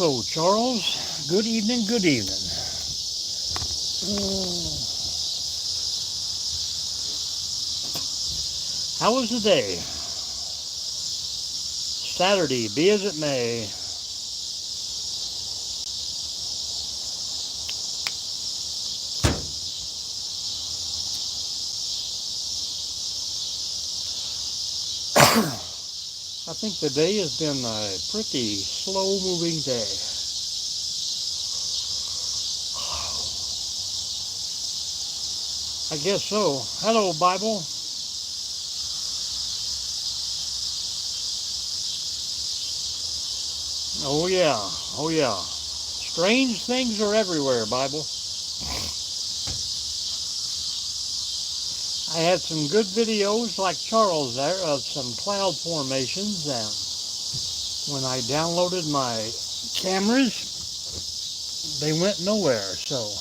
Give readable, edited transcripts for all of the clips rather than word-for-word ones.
Hello, Charles. Good evening, good evening. How was the day? Saturday, be as it may. I think the day has been a pretty slow-moving day. I guess so. Hello, Bible. Oh yeah, oh yeah. Strange things are everywhere, Bible. I had some good videos like Charles there of some cloud formations, and when I downloaded my cameras, they went nowhere. So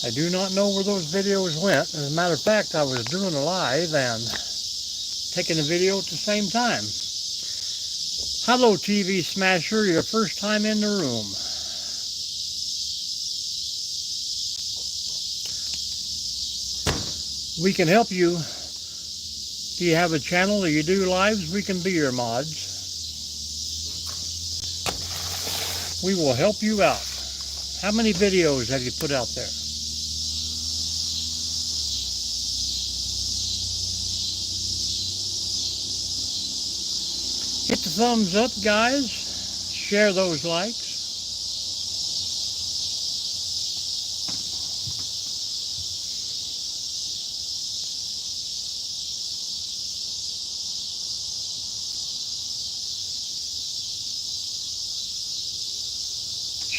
I do not know where those videos went. As a matter of fact, I was doing a live and taking a video at the same time. Hello, TV Smasher, your first time in the room. We can help you. If you have a channel or you do lives, we can be your mods. We will help you out. How many videos have you put out there? Hit the thumbs up, guys. Share those likes.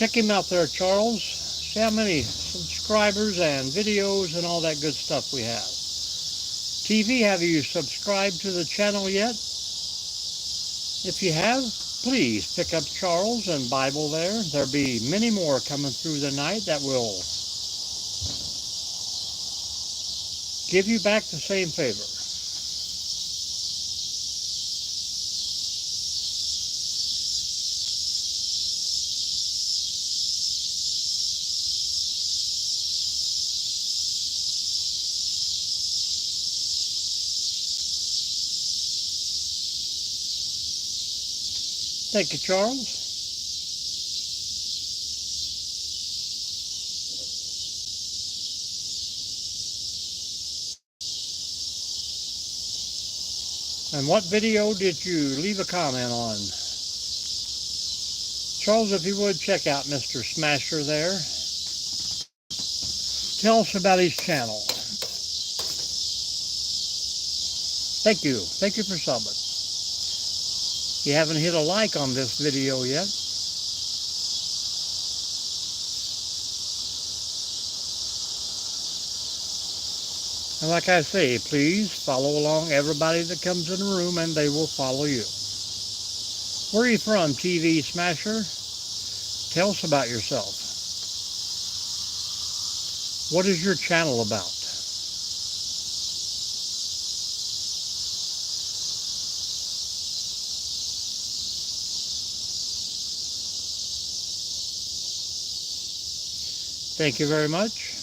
Check him out there, Charles. See how many subscribers and videos and all that good stuff we have. TV, have you subscribed to the channel yet? If you have, please pick up Charles and Bible there. There'll be many more coming through the night that will give you back the same favor. Thank you, Charles. And what video did you leave a comment on? Charles, if you would, check out Mr. Smasher there. Tell us about his channel. Thank you. Thank you for subbing. You haven't hit a like on this video yet. And like I say, please follow along everybody that comes in the room and they will follow you. Where are you from, TV Smasher? Tell us about yourself. What is your channel about? Thank you very much.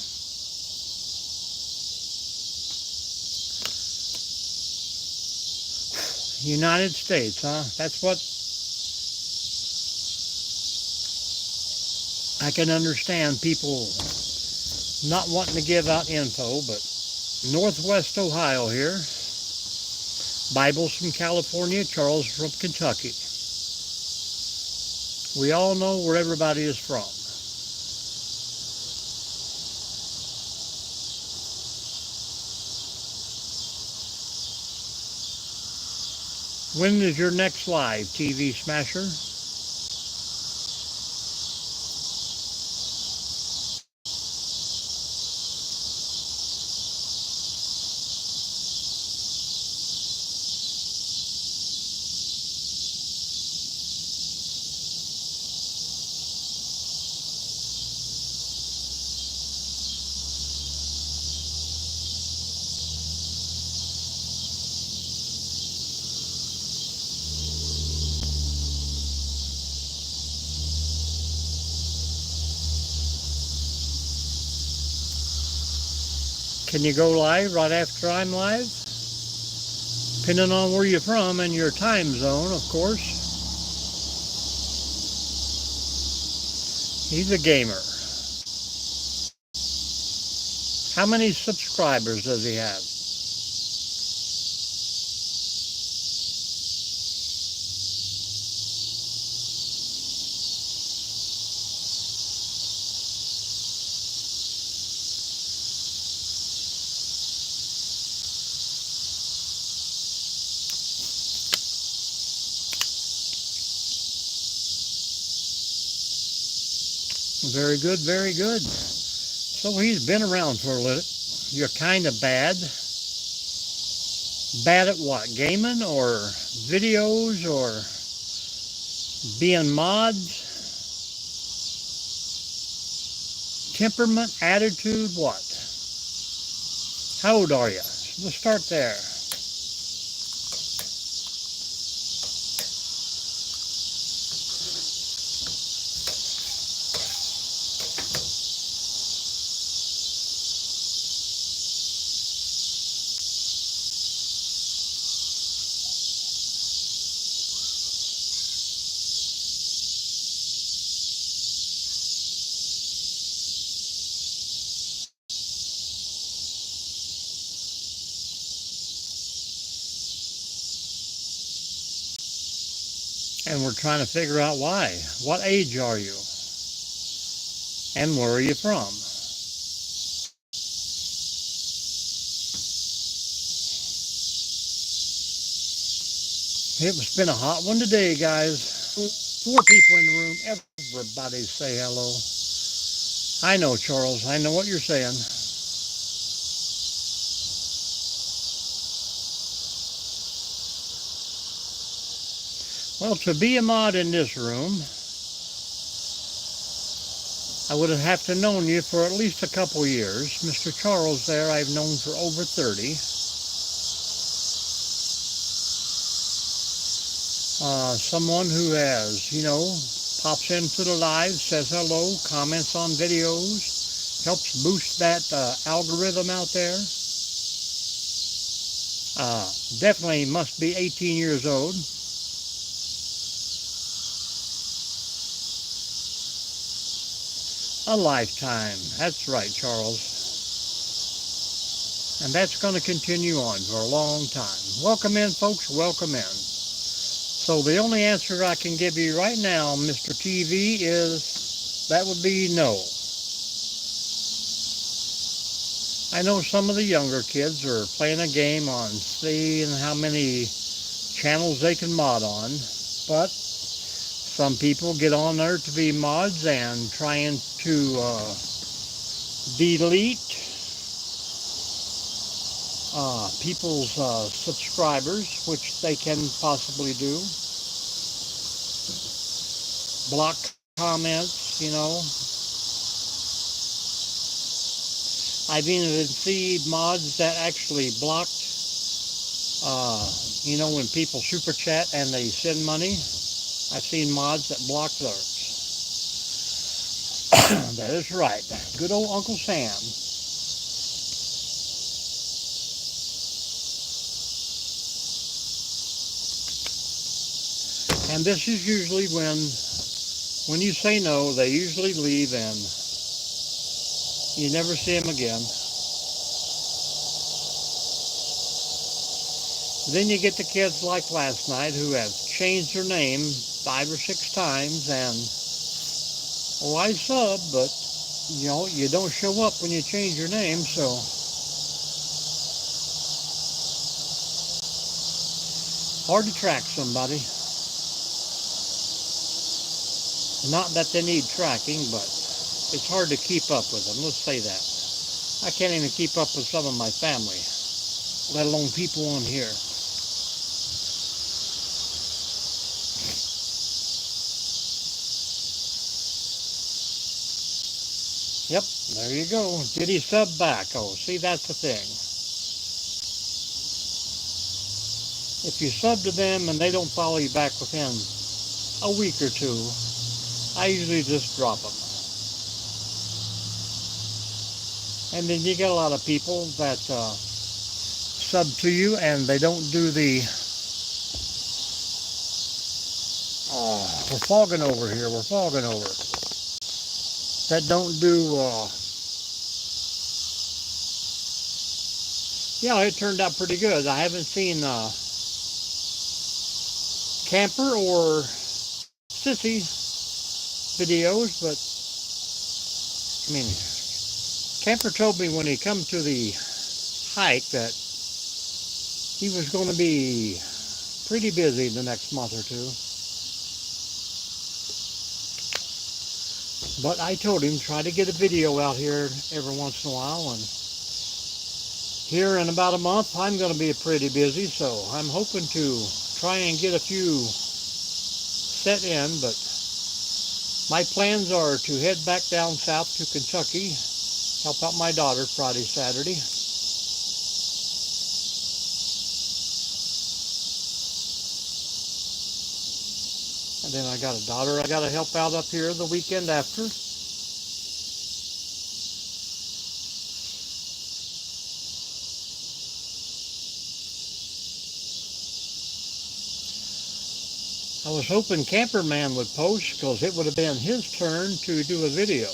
United States, huh? That's what I can understand, people not wanting to give out info, but Northwest Ohio here. Bible's from California, Charles from Kentucky. We all know where everybody is from. When is your next live, TV Smasher? Can you go live right after I'm live? Depending on where you're from and your time zone, of course. He's a gamer. How many subscribers does he have? Very good, very good. So he's been around for a little. You're kind of bad. Bad at what? Gaming or videos or being mods? Temperament, attitude, what? How old are you? Let's start there. And we're trying to figure out why. What age are you? And where are you from? It's been a hot one today, guys. 4 people in the room. Everybody say hello. I know, Charles. I know what you're saying. Well, to be a mod in this room, I would have to known you for at least a couple years. Mr. Charles there I've known for over 30. Someone who has, pops into the live, says hello, comments on videos, helps boost that algorithm out there. Definitely must be 18 years old. A lifetime. That's right, Charles. And that's going to continue on for a long time. Welcome in, folks. Welcome in. So the only answer I can give you right now, Mr. TV, is that would be no. I know some of the younger kids are playing a game on seeing how many channels they can mod on, but some people get on there to be mods and trying to delete people's subscribers, which they can possibly do. Block comments, I've even seen mods that actually blocked, when people super chat and they send money. I've seen mods that block those. That is right. Good old Uncle Sam. And this is usually when you say no, they usually leave and you never see them again. Then you get the kids like last night who have changed their name 5 or 6 times and, I sub, but, you don't show up when you change your name, so. Hard to track somebody. Not that they need tracking, but it's hard to keep up with them, let's say that. I can't even keep up with some of my family, let alone people on here. Yep, there you go. Did he sub back? Oh, see, that's the thing. If you sub to them and they don't follow you back within a week or 2, I usually just drop them. And then you get a lot of people that sub to you and they don't do the, oh, we're fogging over here, we're fogging over. That don't do, yeah, it turned out pretty good. I haven't seen Camper or Sissy videos, but I mean, Camper told me when he come to the hike that he was going to be pretty busy the next month or two. But I told him try to get a video out here every once in a while, and here in about a month I'm going to be pretty busy, so I'm hoping to try and get a few set in, but my plans are to head back down south to Kentucky, help out my daughter Friday, Saturday. And then I got a daughter I got to help out up here the weekend after. I was hoping Camperman would post because it would have been his turn to do a video.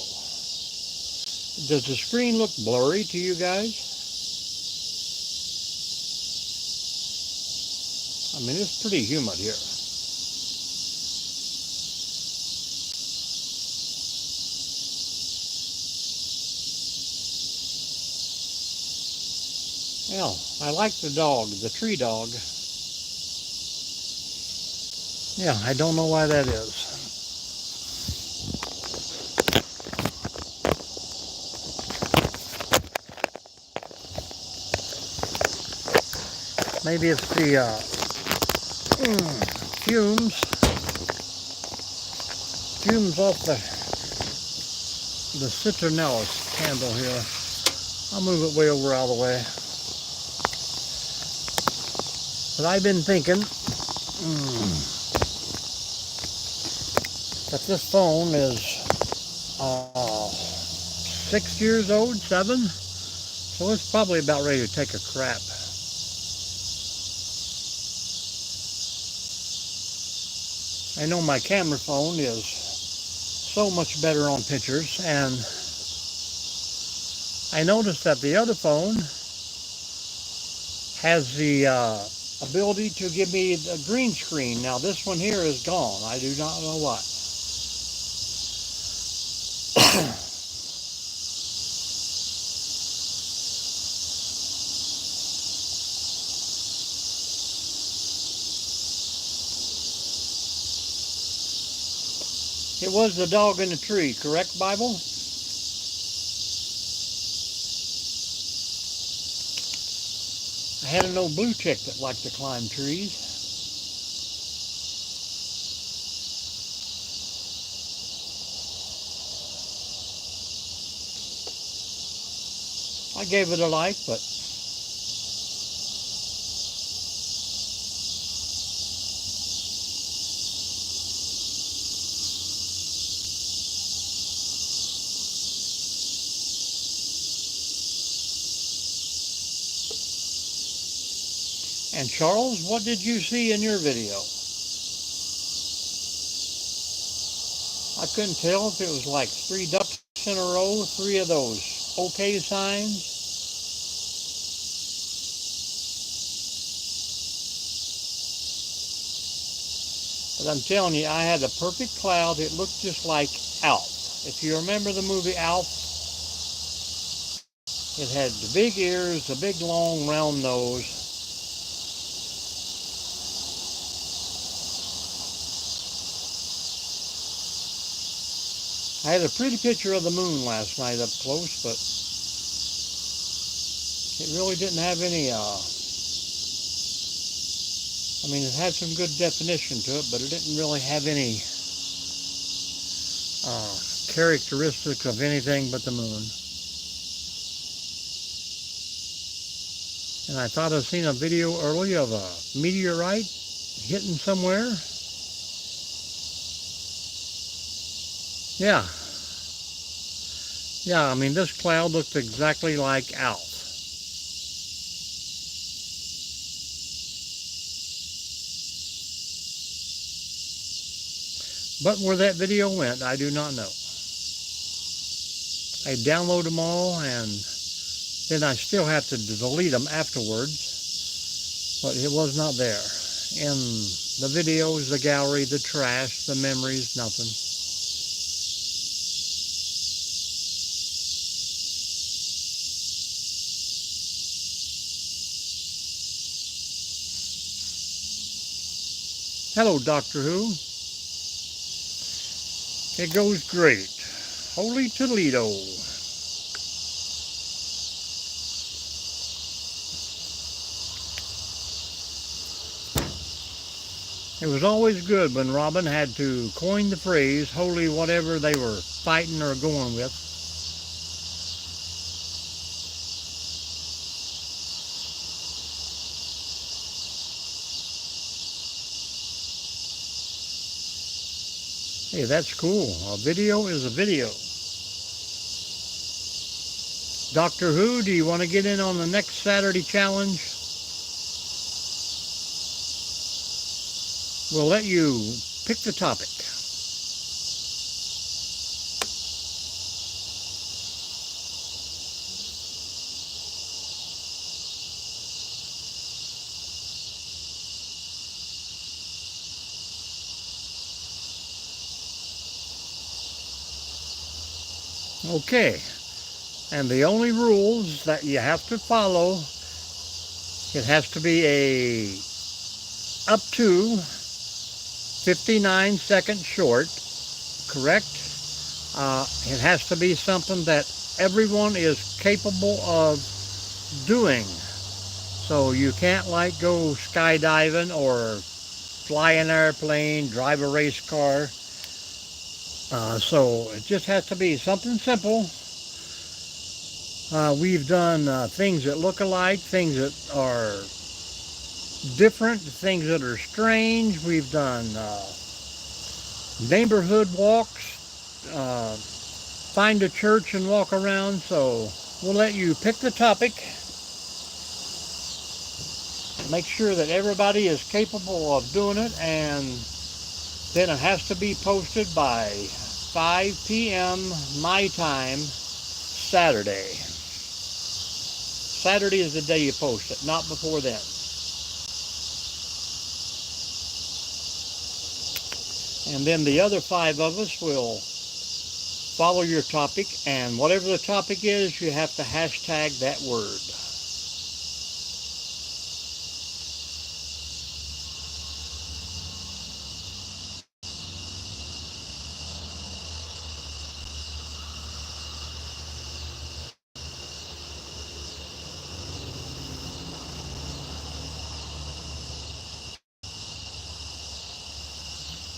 Does the screen look blurry to you guys? I mean, it's pretty humid here. Well, I like the dog, the tree dog. Yeah, I don't know why that is. Maybe it's the fumes off the citronellus candle here. I'll move it way over out of the way. But I've been thinking that this phone is 6 years old, 7, so it's probably about ready to take a crap. I know my camera phone is so much better on pictures, and I noticed that the other phone has the ability to give me a green screen. Now this one here is gone. I do not know why. It was the dog in the tree, correct, Bible? I had an old blue chick that liked to climb trees. I gave it a like, but and Charles, what did you see in your video? I couldn't tell if it was like 3 ducks in a row, 3 of those okay signs. But I'm telling you, I had a perfect cloud. It looked just like Alf. If you remember the movie Alf, it had the big ears, the big long round nose. I had a pretty picture of the moon last night up close, but it really didn't have any, I mean, it had some good definition to it, but it didn't really have any characteristic of anything but the moon. And I thought I'd seen a video earlier of a meteorite hitting somewhere. Yeah. Yeah, I mean, this cloud looks exactly like Alf. But where that video went, I do not know. I download them all, and then I still have to delete them afterwards, but it was not there. In the videos, the gallery, the trash, the memories, nothing. Hello, Doctor Who. It goes great. Holy Toledo. It was always good when Robin had to coin the phrase, holy whatever they were fighting or going with. Hey, that's cool. A video is a video. Doctor Who, do you want to get in on the next Saturday challenge? We'll let you pick the topic. Okay. And the only rules that you have to follow, it has to be a up to 59 seconds short, correct? It has to be something that everyone is capable of doing. So you can't like go skydiving or fly an airplane, drive a race car. So it just has to be something simple. We've done things that look alike, things that are different, things that are strange. We've done neighborhood walks, find a church and walk around. So we'll let you pick the topic. Make sure that everybody is capable of doing it, and then it has to be posted by 5 p.m. my time Saturday. Saturday is the day you post it, not before then. And then the other 5 of us will follow your topic, and whatever the topic is, you have to hashtag that word.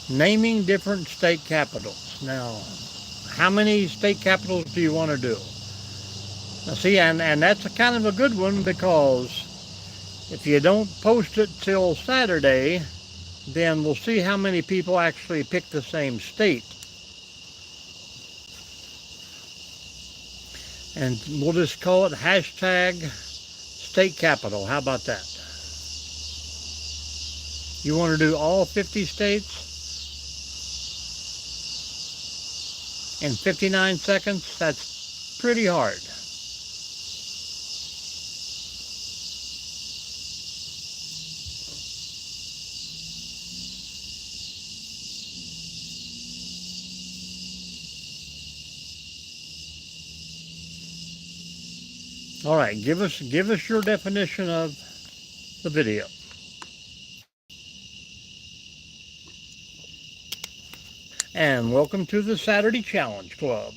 Naming different state capitals. Now, how many state capitals do you want to do? Now see, and that's a kind of a good one, because if you don't post it till Saturday, then we'll see how many people actually pick the same state. And we'll just call it hashtag state capital. How about that? You want to do all 50 states in 59 seconds? That's pretty hard. All right, give us your definition of the video. And welcome to the Saturday Challenge Club.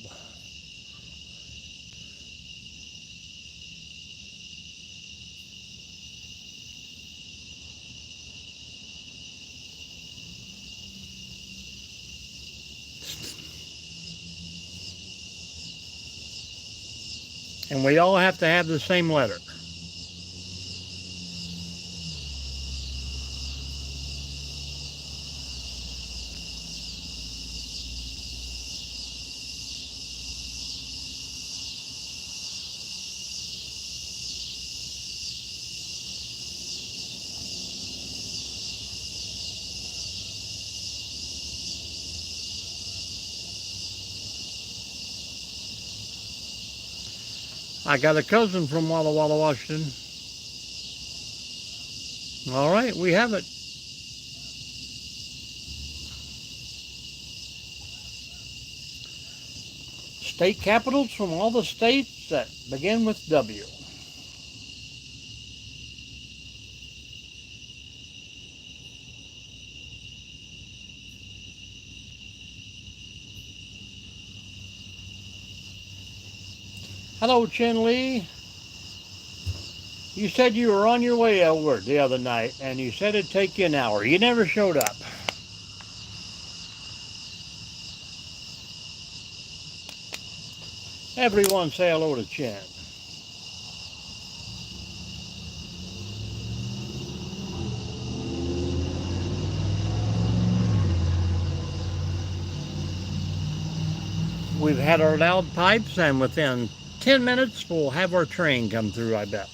And we all have to have the same letter. I got a cousin from Walla Walla, Washington. All right, we have it. State capitals from all the states that begin with W. Hello, Chin Lee. You said you were on your way over the other night, and you said it'd take you an hour. You never showed up. Everyone say hello to Chin. We've had our loud pipes, and within 10 minutes, we'll have our train come through, I bet.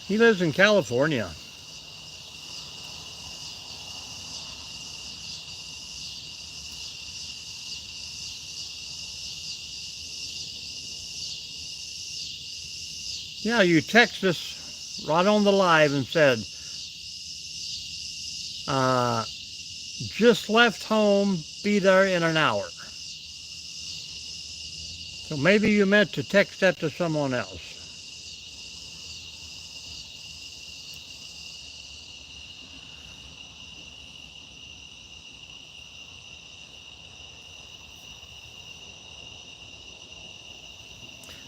He lives in California. Yeah, you text us right on the live and said, just left home, be there in an hour. So maybe you meant to text that to someone else.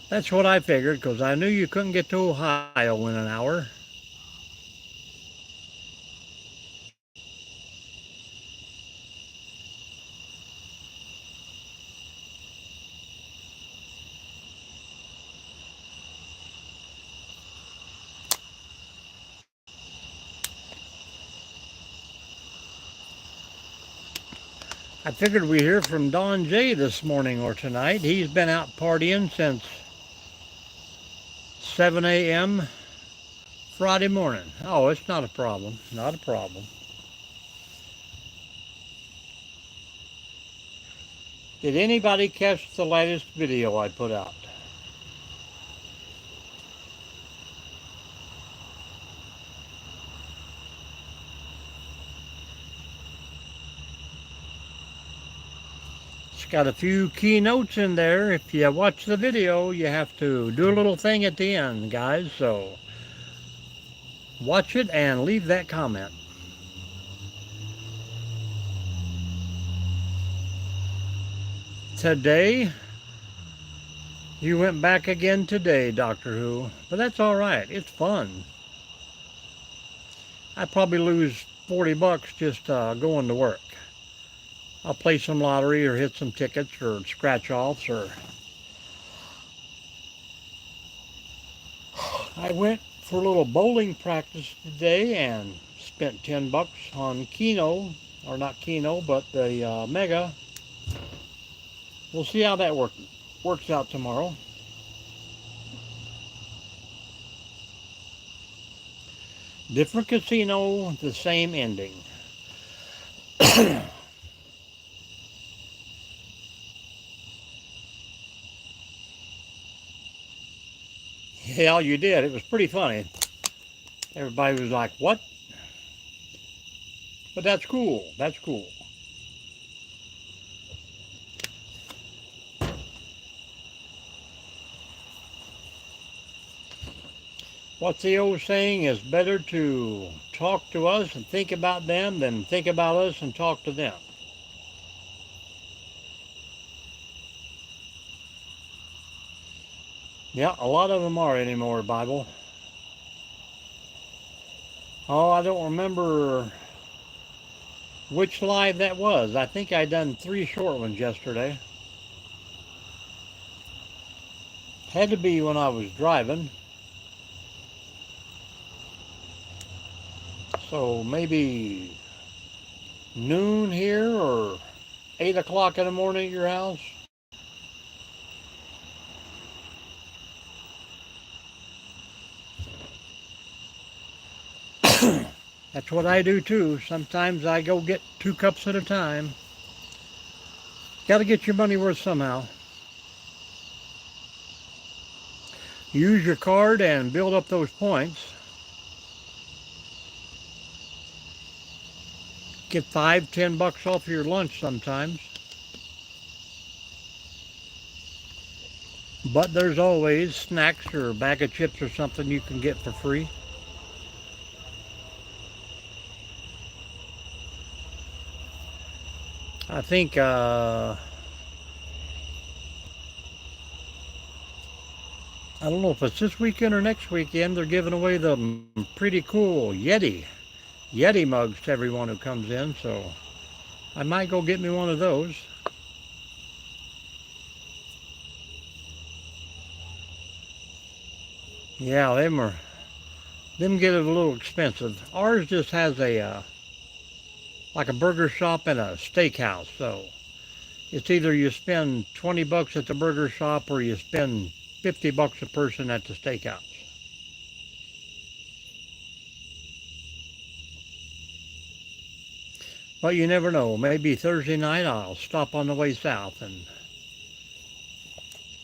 That's what I figured, because I knew you couldn't get to Ohio in an hour. I figured we'd hear from Don J this morning or tonight. He's been out partying since 7 a.m. Friday morning. Oh, it's not a problem. Not a problem. Did anybody catch the latest video I put out? It's got a few keynotes in there. If you watch the video, you have to do a little thing at the end, guys. So watch it and leave that comment. Today, you went back again today, Doctor Who. But that's all right. It's fun. I probably lose 40 bucks just going to work. I'll play some lottery or hit some tickets or scratch offs or... I went for a little bowling practice today and spent 10 bucks on Keno, or not Keno, but the Mega. We'll see how that works out tomorrow. Different casino, the same ending. Hell, you did. It was pretty funny. Everybody was like, what? But that's cool. That's cool. What's the old saying? Is better to talk to us and think about them than think about us and talk to them. Yeah, a lot of them are anymore, Bible. Oh, I don't remember which live that was. I think I done 3 short ones yesterday. Had to be when I was driving. So maybe noon here or 8 o'clock in the morning at your house. That's what I do too. Sometimes I go get 2 cups at a time. Got to get your money worth somehow. Use your card and build up those points. Get 5, $10 off your lunch sometimes. But there's always snacks or a bag of chips or something you can get for free. I think I don't know if it's this weekend or next weekend, they're giving away the pretty cool Yeti mugs to everyone who comes in, so I might go get me one of those. Yeah, them get it a little expensive. Ours just has a like a burger shop and a steakhouse, so it's either you spend $20 at the burger shop or you spend $50 a person at the steakhouse. But you never know. Maybe Thursday night I'll stop on the way south and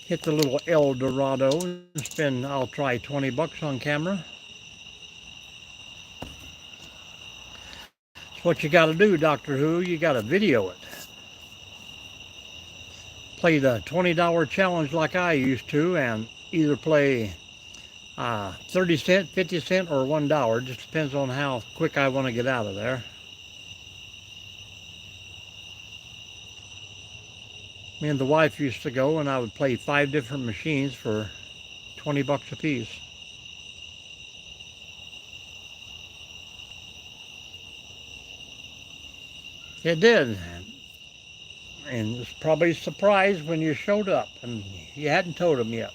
hit the little El Dorado and spend, I'll try $20 on camera. It's what you got to do, Doctor Who. You got to video it. Play the $20 challenge like I used to and either play 30 cent, 50 cent, or $1. Just depends on how quick I want to get out of there. Me and the wife used to go and I would play 5 different machines for $20 a piece. It did. And was probably surprised when you showed up and you hadn't told them yet.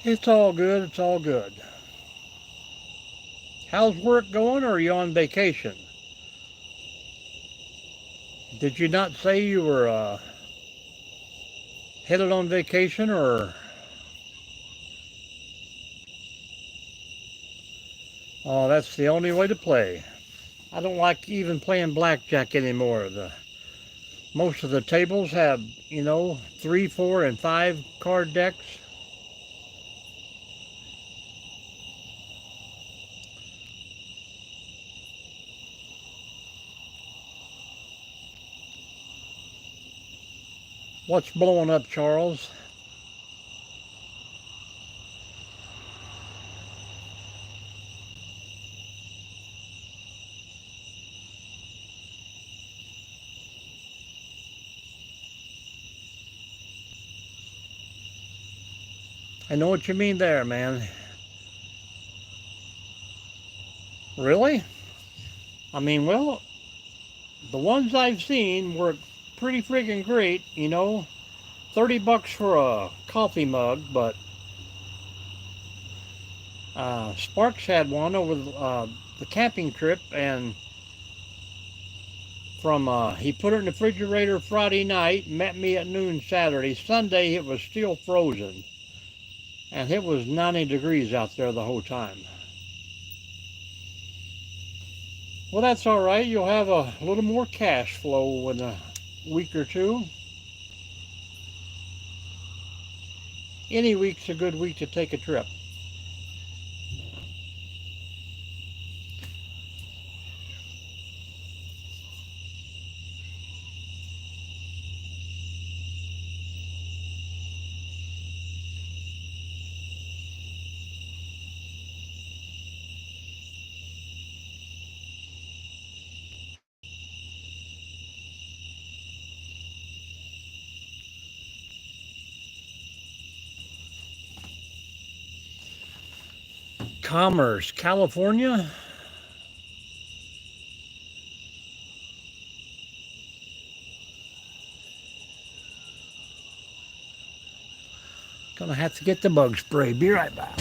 It's all good, it's all good. How's work going, or are you on vacation? Did you not say you were headed on vacation, or? Oh, that's the only way to play. I don't like even playing blackjack anymore. Most of the tables have, 3, 4, and 5 card decks. What's blowing up, Charles? I know what you mean there, man. Really? I mean, well, the ones I've seen work pretty friggin' great, $30 for a coffee mug, but Sparks had one over the camping trip, and he put it in the refrigerator Friday night, met me at noon Saturday. Sunday it was still frozen, and it was 90 degrees out there the whole time. Well, that's all right. You'll have a little more cash flow in a week or two. Any week's a good week to take a trip. Commerce, California. Gonna have to get the bug spray. Be right back.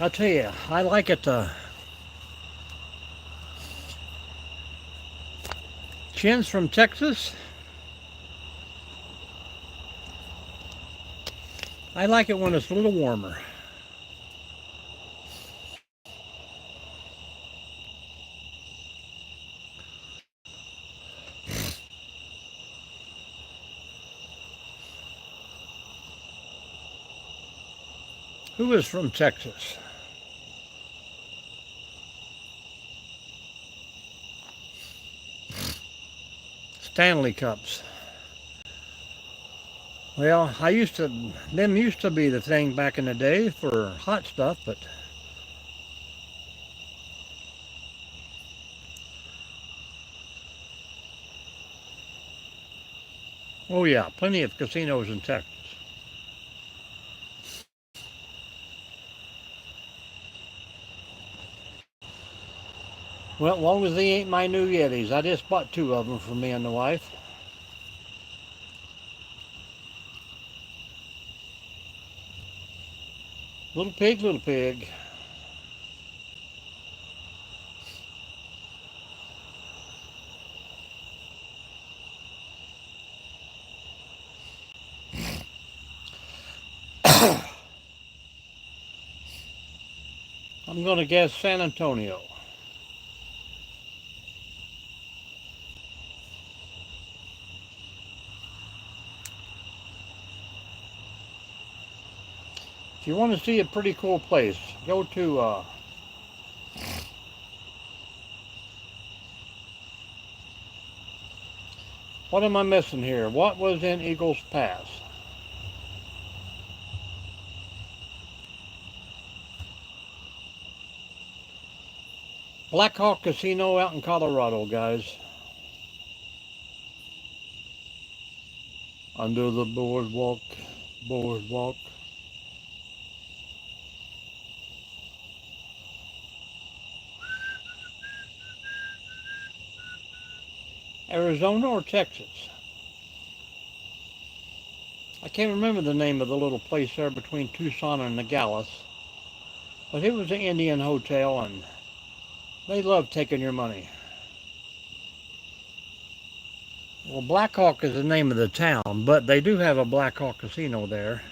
I'll tell you, I like it. Chin's from Texas. I like it when it's a little warmer. Who is from Texas? Stanley Cups. Well, them used to be the thing back in the day for hot stuff, but oh yeah, plenty of casinos in Texas. Well, as long as they ain't my new Yetis. I just bought 2 of them for me and the wife. Little pig, little pig. I'm going to guess San Antonio. If you want to see a pretty cool place, go to what am I missing here? What was in Eagles Pass? Black Hawk Casino out in Colorado, guys. Under the boardwalk, boardwalk. Arizona or Texas? I can't remember the name of the little place there between Tucson and Nogales, but it was an Indian hotel and they love taking your money. Well, Black Hawk is the name of the town, but they do have a Black Hawk Casino there.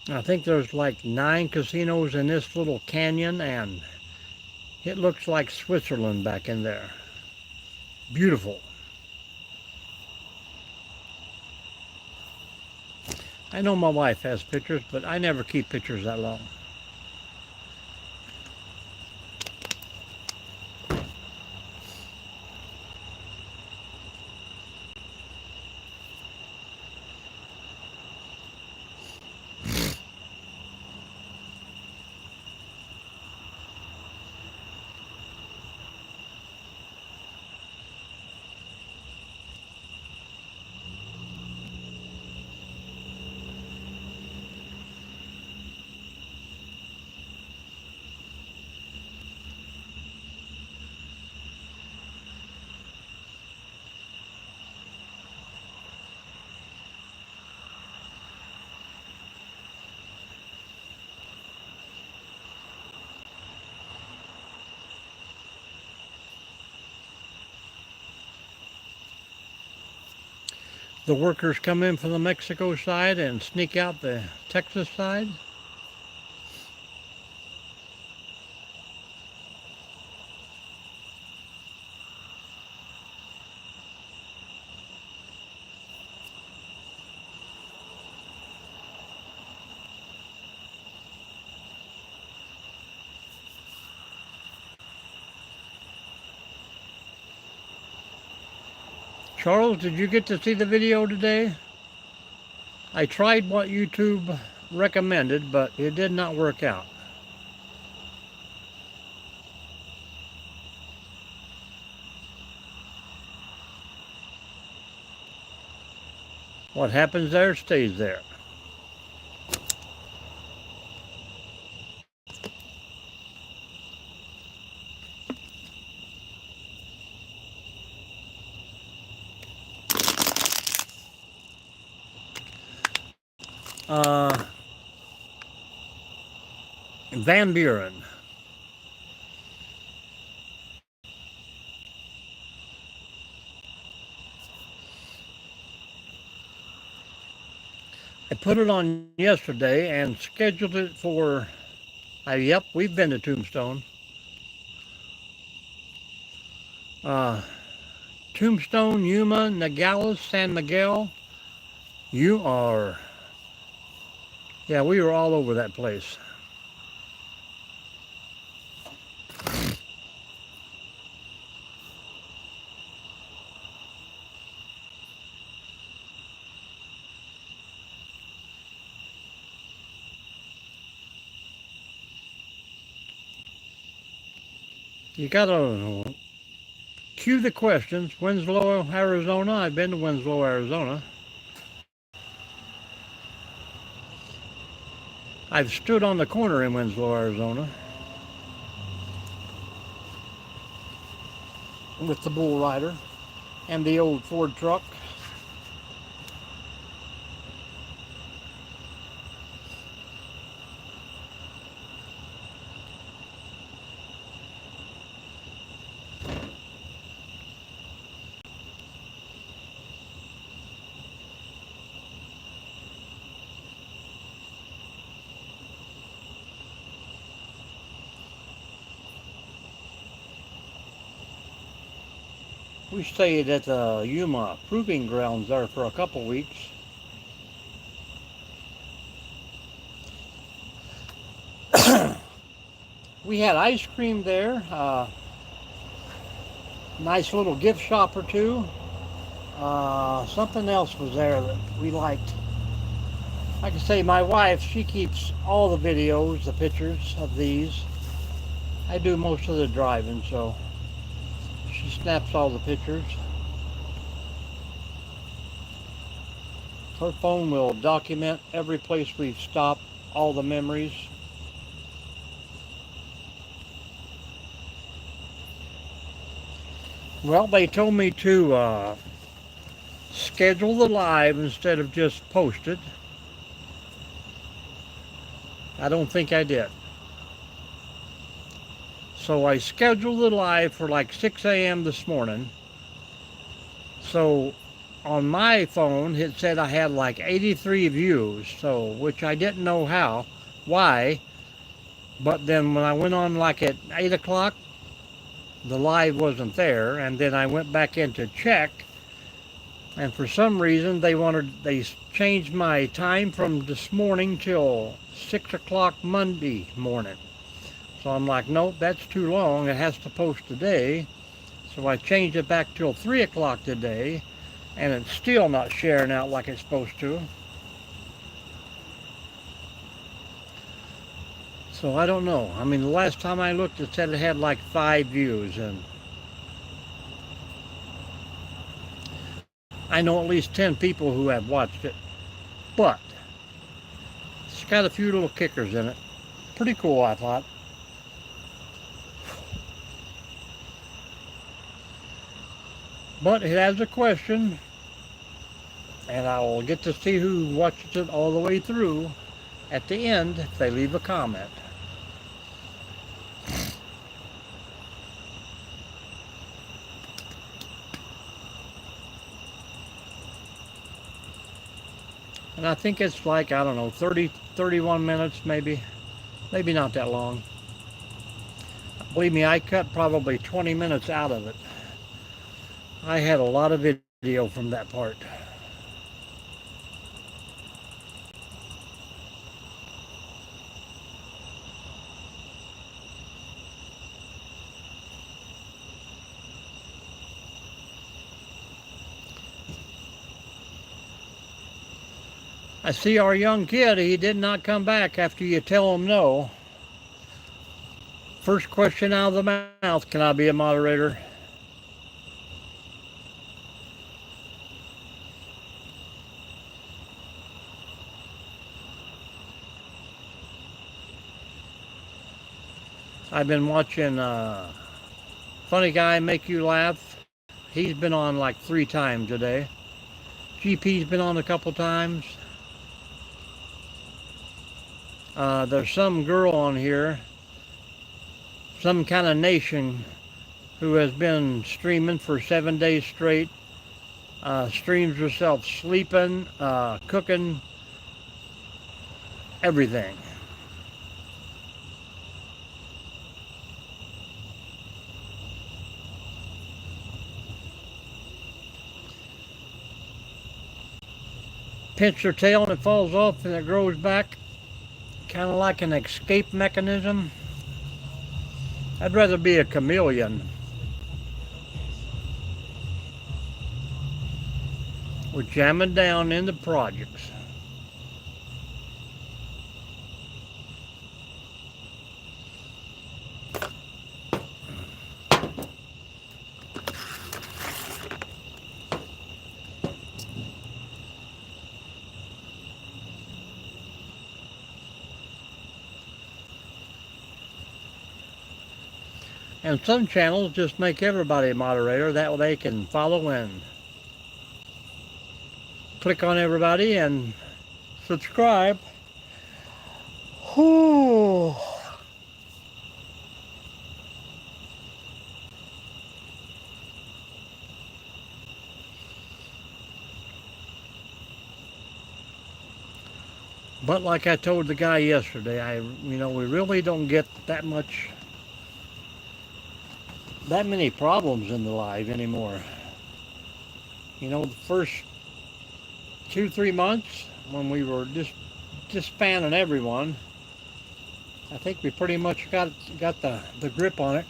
I think there's like 9 casinos in this little canyon, and it looks like Switzerland back in there. Beautiful. I know my wife has pictures, but I never keep pictures that long. The workers come in from the Mexico side and sneak out the Texas side. Charles, did you get to see the video today? I tried what YouTube recommended, but it did not work out. What happens there stays there. Van Buren. I put it on yesterday and scheduled it for, yep, we've been to Tombstone. Tombstone, Yuma, Nogales, San Miguel. You are, yeah, we were all over that place. You gotta cue the questions. Winslow, Arizona. I've been to Winslow, Arizona. I've stood on the corner in Winslow, Arizona with the bull rider and the old Ford truck. We stayed at the Yuma Proving Grounds there for a couple weeks. We had ice cream there, nice little gift shop or two. Something else was there that we liked. Like I say, my wife, she keeps all the videos, the pictures of these. I do most of the driving, so she snaps all the pictures. Her phone will document every place we've stopped, all the memories. Well, they told me to schedule the live instead of just post it. I don't think I did. So I scheduled the live for like 6 a.m. this morning. So on my phone, it said I had like 83 views, so which I didn't know why. But then when I went on like at 8 o'clock, the live wasn't there, and then I went back in to check, and for some reason they changed my time from this morning till 6 o'clock Monday morning. So I'm like, nope, that's too long. It has to post today. So I changed it back till 3 o'clock today, and it's still not sharing out like it's supposed to. So I don't know. I mean, the last time I looked, it said it had like 5 views, and I know at least 10 people who have watched it. But it's got a few little kickers in it. Pretty cool, I thought. But it has a question, and I will get to see who watches it all the way through at the end if they leave a comment. And I think it's like, I don't know, 31 minutes maybe. Maybe not that long. Believe me, I cut probably 20 minutes out of it. I had a lot of video from that part. I see our young kid, he did not come back after you tell him no. First question out of the mouth, can I be a moderator? I've been watching Funny Guy Make You Laugh. He's been on like 3 times today. GP's been on a couple times. There's some girl on here, some kind of nation, who has been streaming for 7 days straight. Streams herself sleeping, cooking, everything. Pinch her tail and it falls off and it grows back, kind of like an escape mechanism. I'd rather be a chameleon. We're jamming down in the projects. And some channels just make everybody a moderator, that way they can follow and click on everybody and subscribe. Whew. But like I told the guy yesterday, we really don't get that many problems in the live anymore. The first 2-3 months when we were just spanning everyone, I think we pretty much got the grip on it.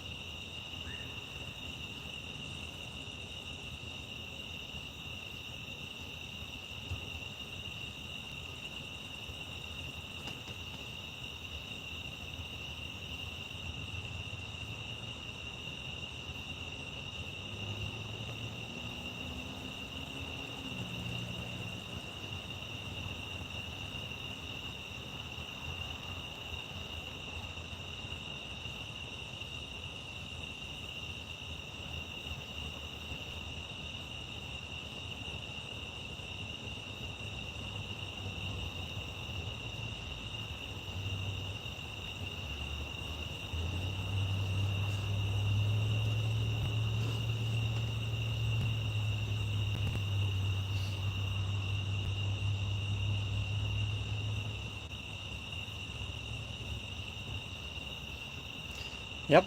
Yep.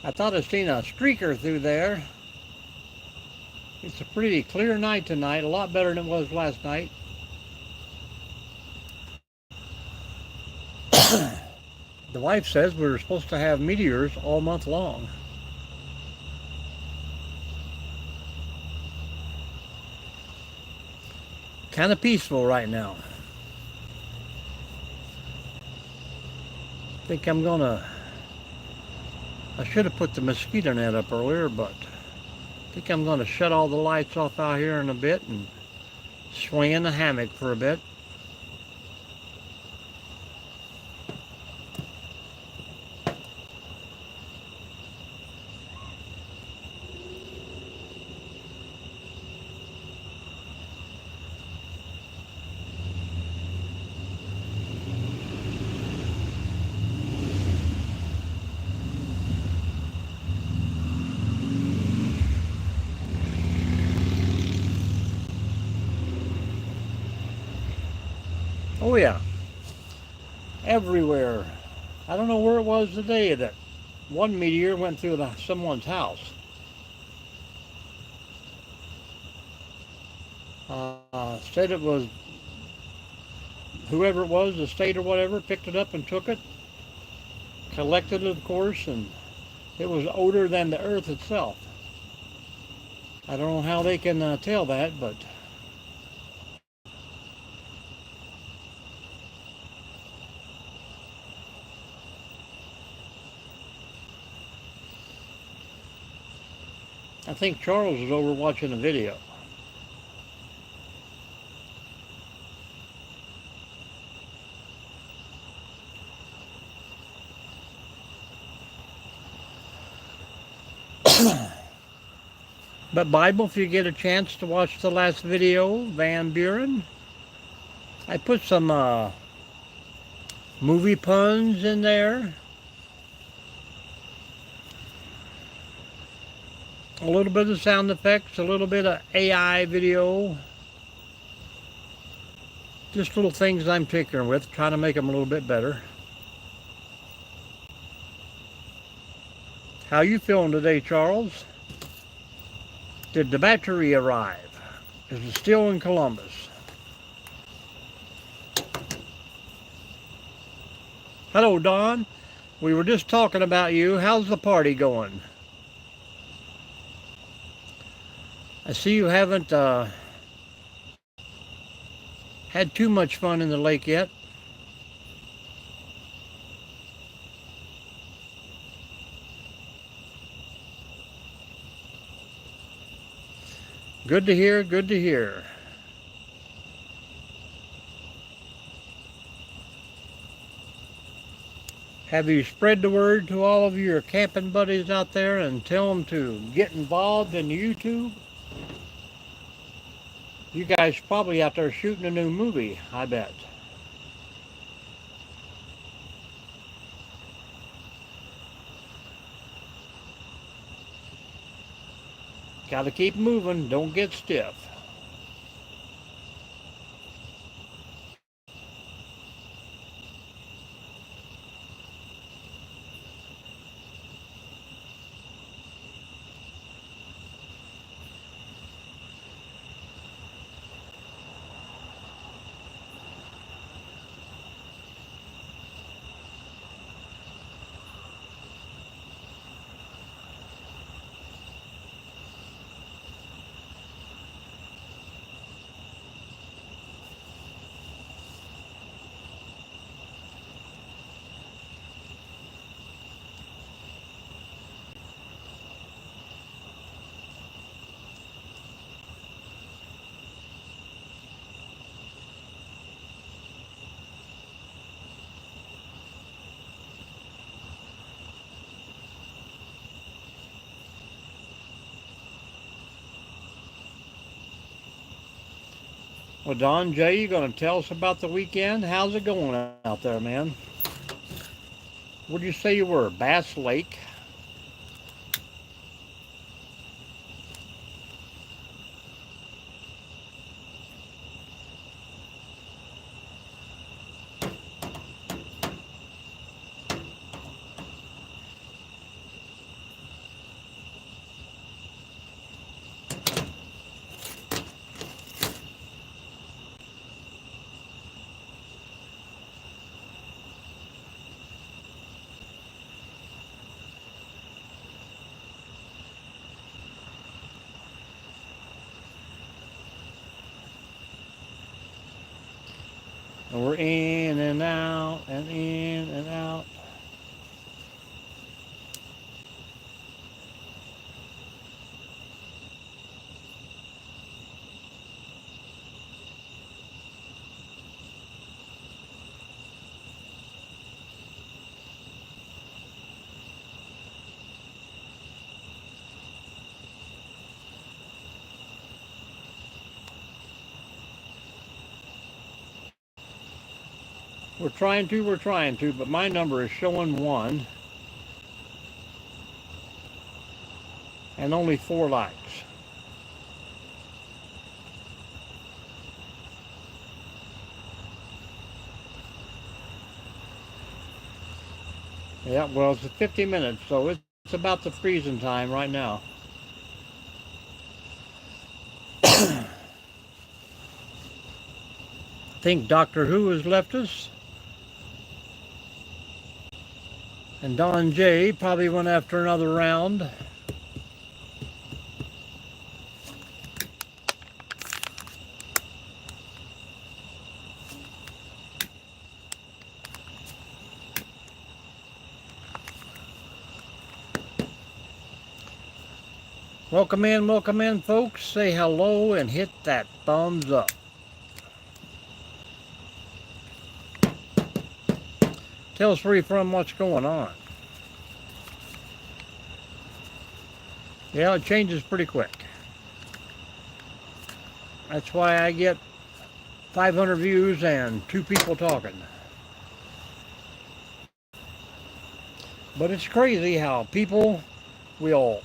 I thought I seen a streaker through there. It's a pretty clear night tonight, a lot better than it was last night. The wife says we're supposed to have meteors all month long. Kind of peaceful right now. I think I should have put the mosquito net up earlier, but I think I'm going to shut all the lights off out here in a bit and swing in the hammock for a bit. Oh yeah, everywhere. I don't know where it was today that one meteor went through someone's house. Said it was whoever it was, the state or whatever, picked it up and took it, collected it, of course, and it was older than the earth itself. I don't know how they can tell that, but I think Charles was over watching a video. But Bible, if you get a chance to watch the last video, Van Buren, I put some movie puns in there. A little bit of sound effects, a little bit of AI video. Just little things I'm tinkering with, trying to make them a little bit better. How you feeling today, Charles? Did the battery arrive? Is it still in Columbus? Hello, Don. We were just talking about you. How's the party going? I see you haven't had too much fun in the lake yet. Good to hear, good to hear. Have you spread the word to all of your camping buddies out there and tell them to get involved in YouTube? You guys probably out there shooting a new movie, I bet. Gotta keep moving, don't get stiff. Well, Don Jay, you going to tell us about the weekend? How's it going out there, man? Where did you say you were? Bass Lake? And we're in and out and in and out. We're trying to, but my number is showing 1 and only 4 likes. Yeah, well, it's 50 minutes, so it's about the freezing time right now. I think Doctor Who has left us. And Don J probably went after another round. Welcome in, folks. Say hello and hit that thumbs up. Tell us where you're from, what's going on. Yeah, it changes pretty quick. That's why I get 500 views and 2 people talking. But it's crazy how people will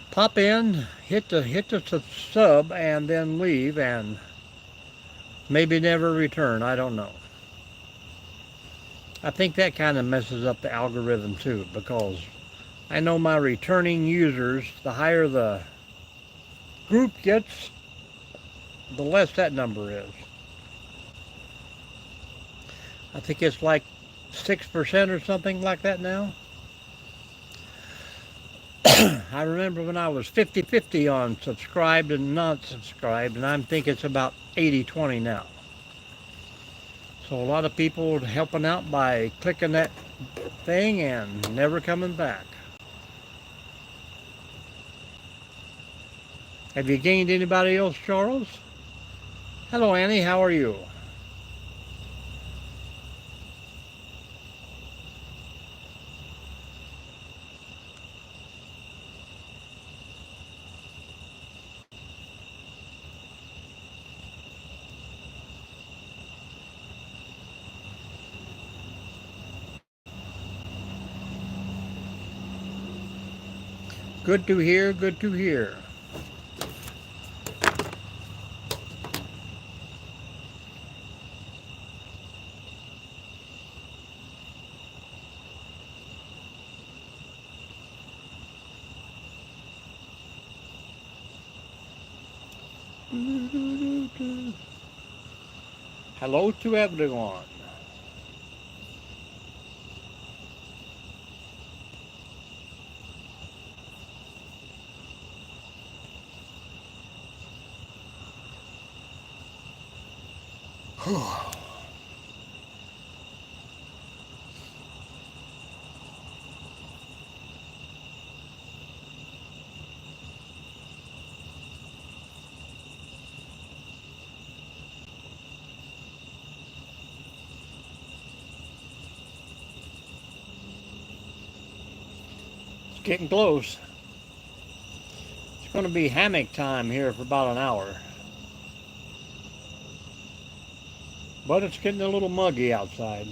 pop in, hit the sub, and then leave, and maybe never return. I don't know. I think that kind of messes up the algorithm too, because I know my returning users, the higher the group gets, the less that number is. I think it's like 6% or something like that now. I remember when I was 50-50 on subscribed and not subscribed, and I think it's about 80-20 now. So a lot of people helping out by clicking that thing and never coming back. Have you gained anybody else, Charles? Hello, Annie. How are you? Good to hear. Good to hear. Hello to everyone. It's getting close. It's going to be hammock time here for about an hour. But it's getting a little muggy outside.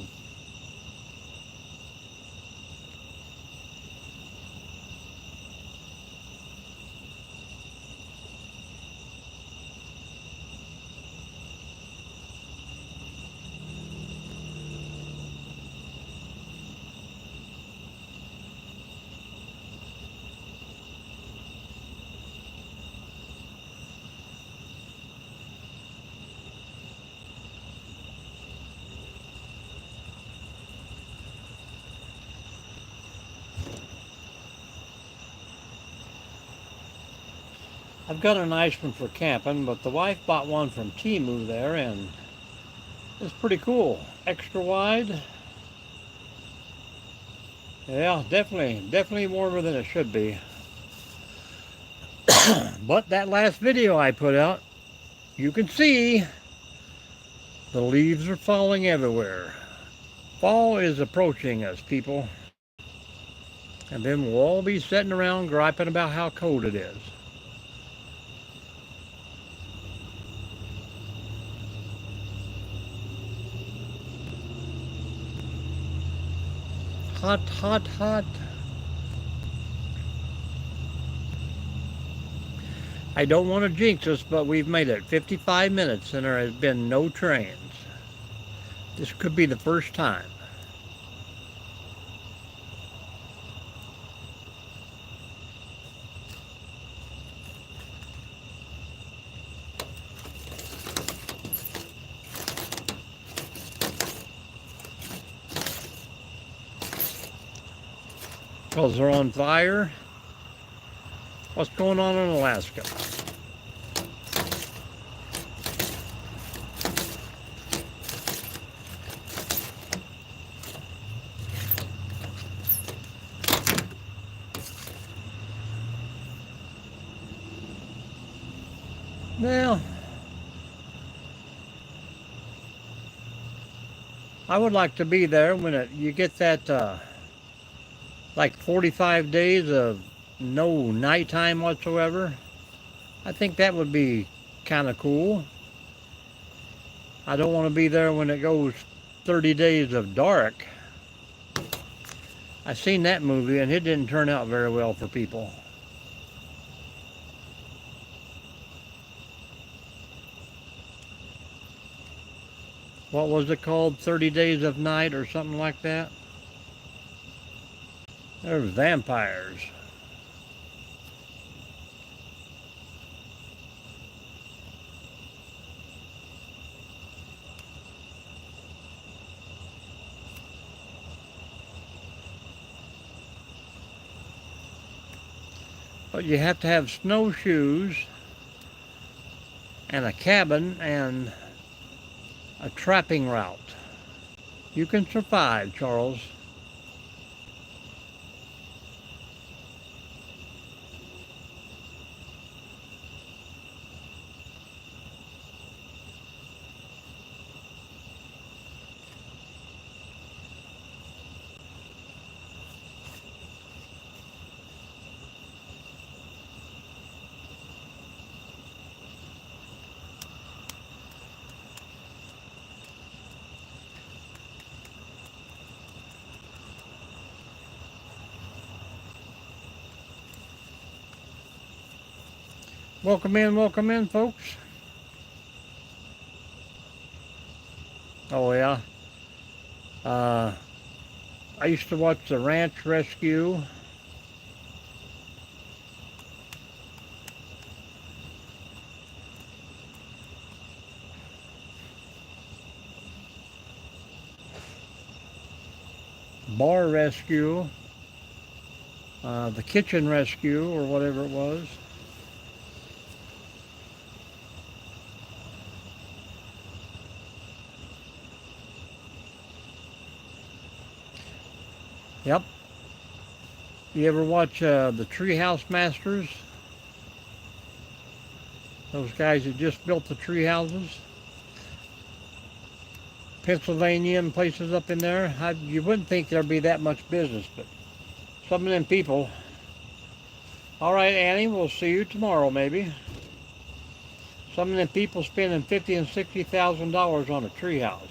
I've got a nice one for camping, but the wife bought one from Temu there, and it's pretty cool. Extra wide. Yeah, definitely warmer than it should be. But that last video I put out, you can see the leaves are falling everywhere. Fall is approaching us, people. And then we'll all be sitting around griping about how cold it is. Hot, hot, hot. I don't want to jinx us, but we've made it 55 minutes and there has been no trains. This could be the first time. Because they're on fire. What's going on in Alaska? Well, I would like to be there when you get that like 45 days of no nighttime whatsoever. I think that would be kind of cool. I don't want to be there when it goes 30 days of dark. I seen that movie and it didn't turn out very well for people. What was it called? 30 Days of Night or something like that? There's vampires. But you have to have snowshoes and a cabin and a trapping route. You can survive, Charles. Welcome in, folks. Oh, yeah. Uh, I used to watch the Ranch Rescue. Bar Rescue. The Kitchen Rescue, or whatever it was. Yep. You ever watch the Treehouse Masters? Those guys that just built the tree houses? Pennsylvania and places up in there. You wouldn't think there'd be that much business, but some of them people. All right, Annie, we'll see you tomorrow, maybe. Some of them people spending $50,000 and $60,000 on a tree house.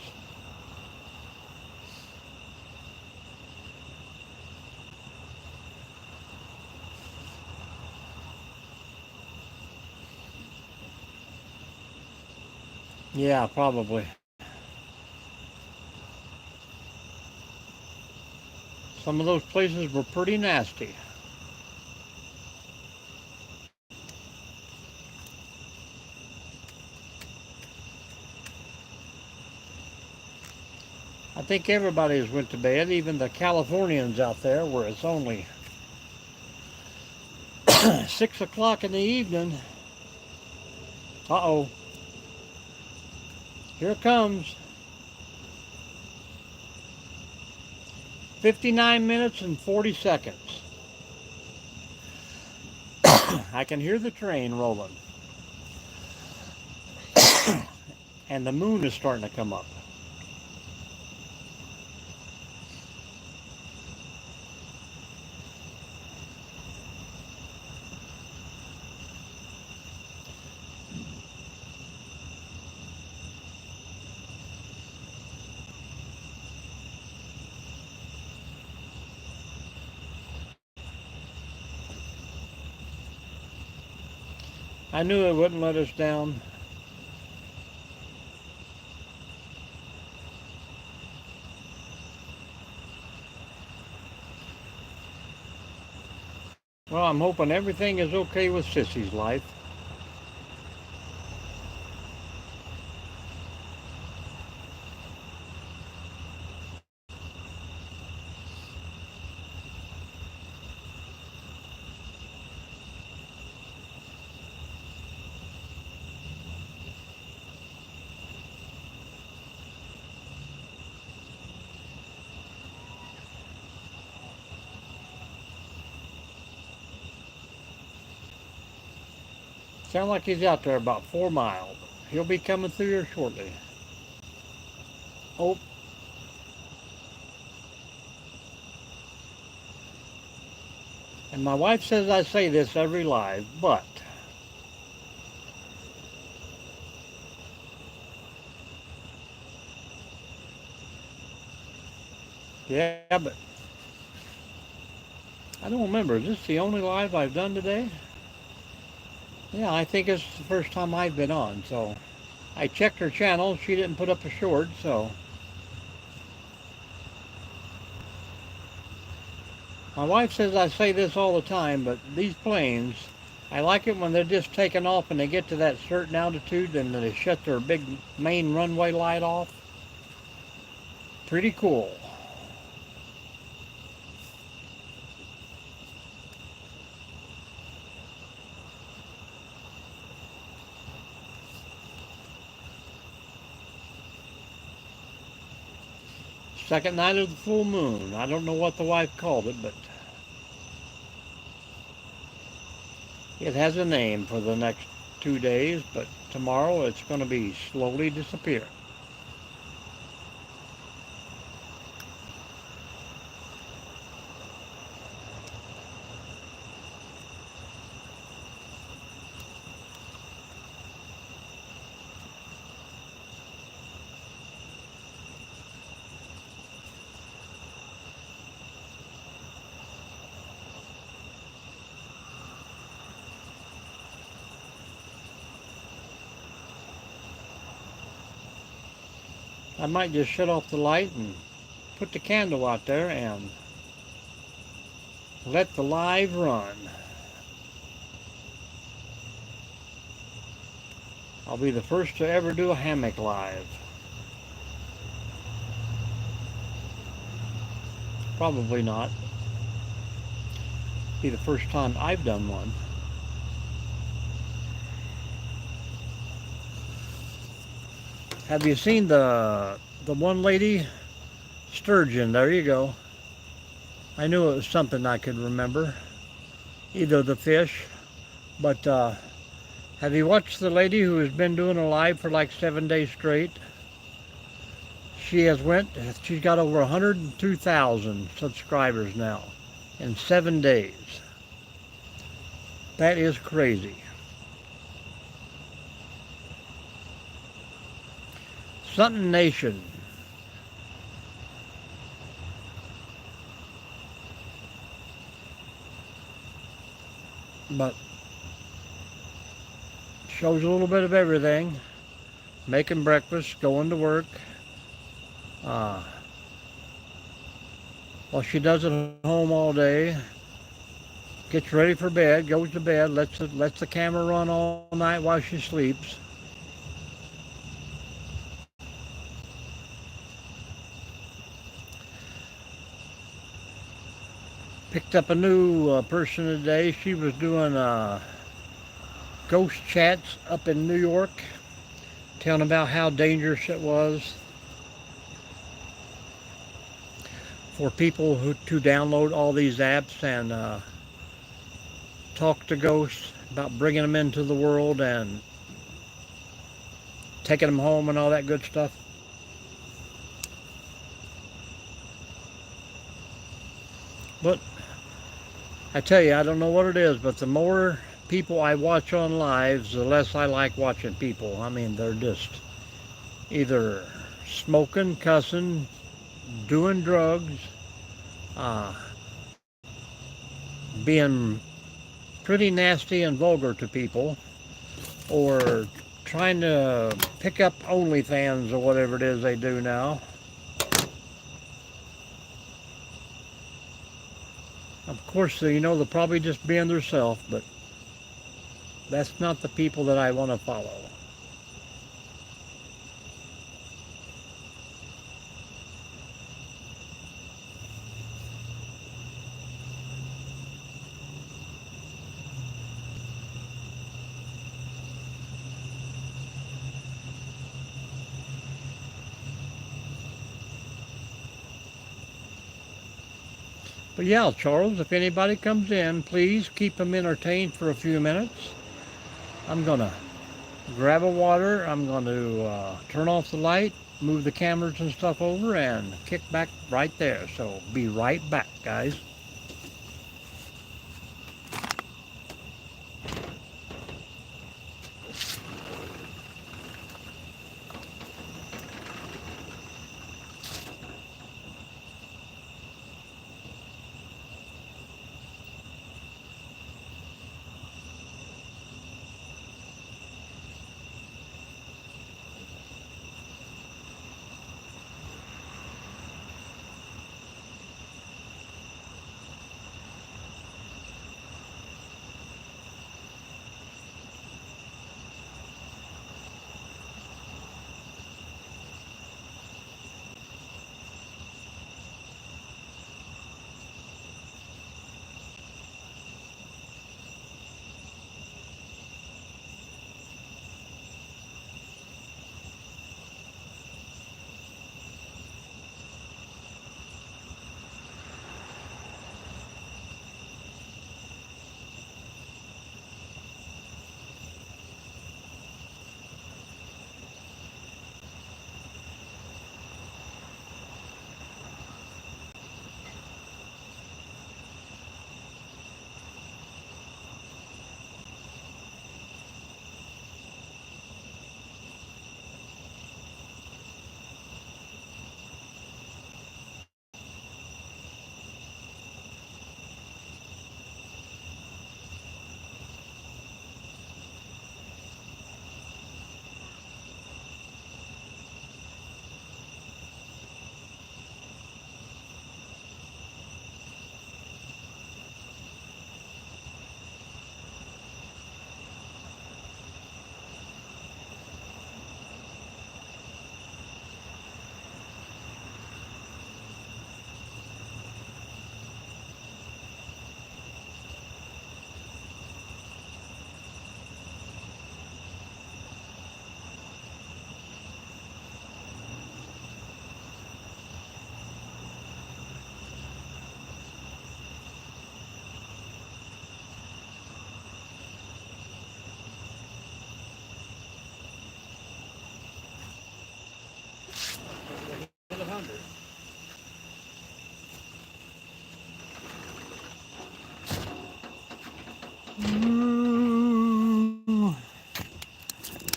Yeah, probably. Some of those places were pretty nasty. I think everybody's went to bed, even the Californians out there where it's only 6 o'clock in the evening. Uh-oh. Here it comes. 59 minutes and 40 seconds. I can hear the train rolling. And the moon is starting to come up. I knew it wouldn't let us down. Well, I'm hoping everything is okay with Sissy's life. Sound like he's out there about 4 miles. He'll be coming through here shortly. Oh. And my wife says I say this every live, but yeah, but I don't remember. Is this the only live I've done today? Yeah, I think it's the first time I've been on. So I checked her channel. She didn't put up a short, so my wife says I say this all the time, but these planes, I like it when they're just taking off and they get to that certain altitude and then they shut their big main runway light off. Pretty cool. Second night of the full moon. I don't know what the wife called it, but it has a name for the next 2 days, but tomorrow it's going to be slowly disappearing. I might just shut off the light and put the candle out there and let the live run. I'll be the first to ever do a hammock live. Probably not. Be the first time I've done one. Have you seen the one lady? Sturgeon, there you go. I knew it was something I could remember. Either the fish, but have you watched the lady who has been doing a live for like 7 days straight? She's got over 102,000 subscribers now in 7 days. That is crazy. Something Nation. But shows a little bit of everything. Making breakfast, going to work. Well, she does it at home all day. Gets ready for bed, goes to bed, lets the camera run all night while she sleeps. Picked up a new person today. She was doing ghost chats up in New York, telling about how dangerous it was for people to download all these apps and talk to ghosts about bringing them into the world and taking them home and all that good stuff. But I tell you, I don't know what it is, but the more people I watch on lives, the less I like watching people. I mean, they're just either smoking, cussing, doing drugs, being pretty nasty and vulgar to people, or trying to pick up OnlyFans or whatever it is they do now. Of course, you know, they're probably just being themselves, but that's not the people that I want to follow. But yeah, Charles, if anybody comes in, please keep them entertained for a few minutes. I'm going to grab a water. I'm going to turn off the light, move the cameras and stuff over, and kick back right there. So be right back, guys.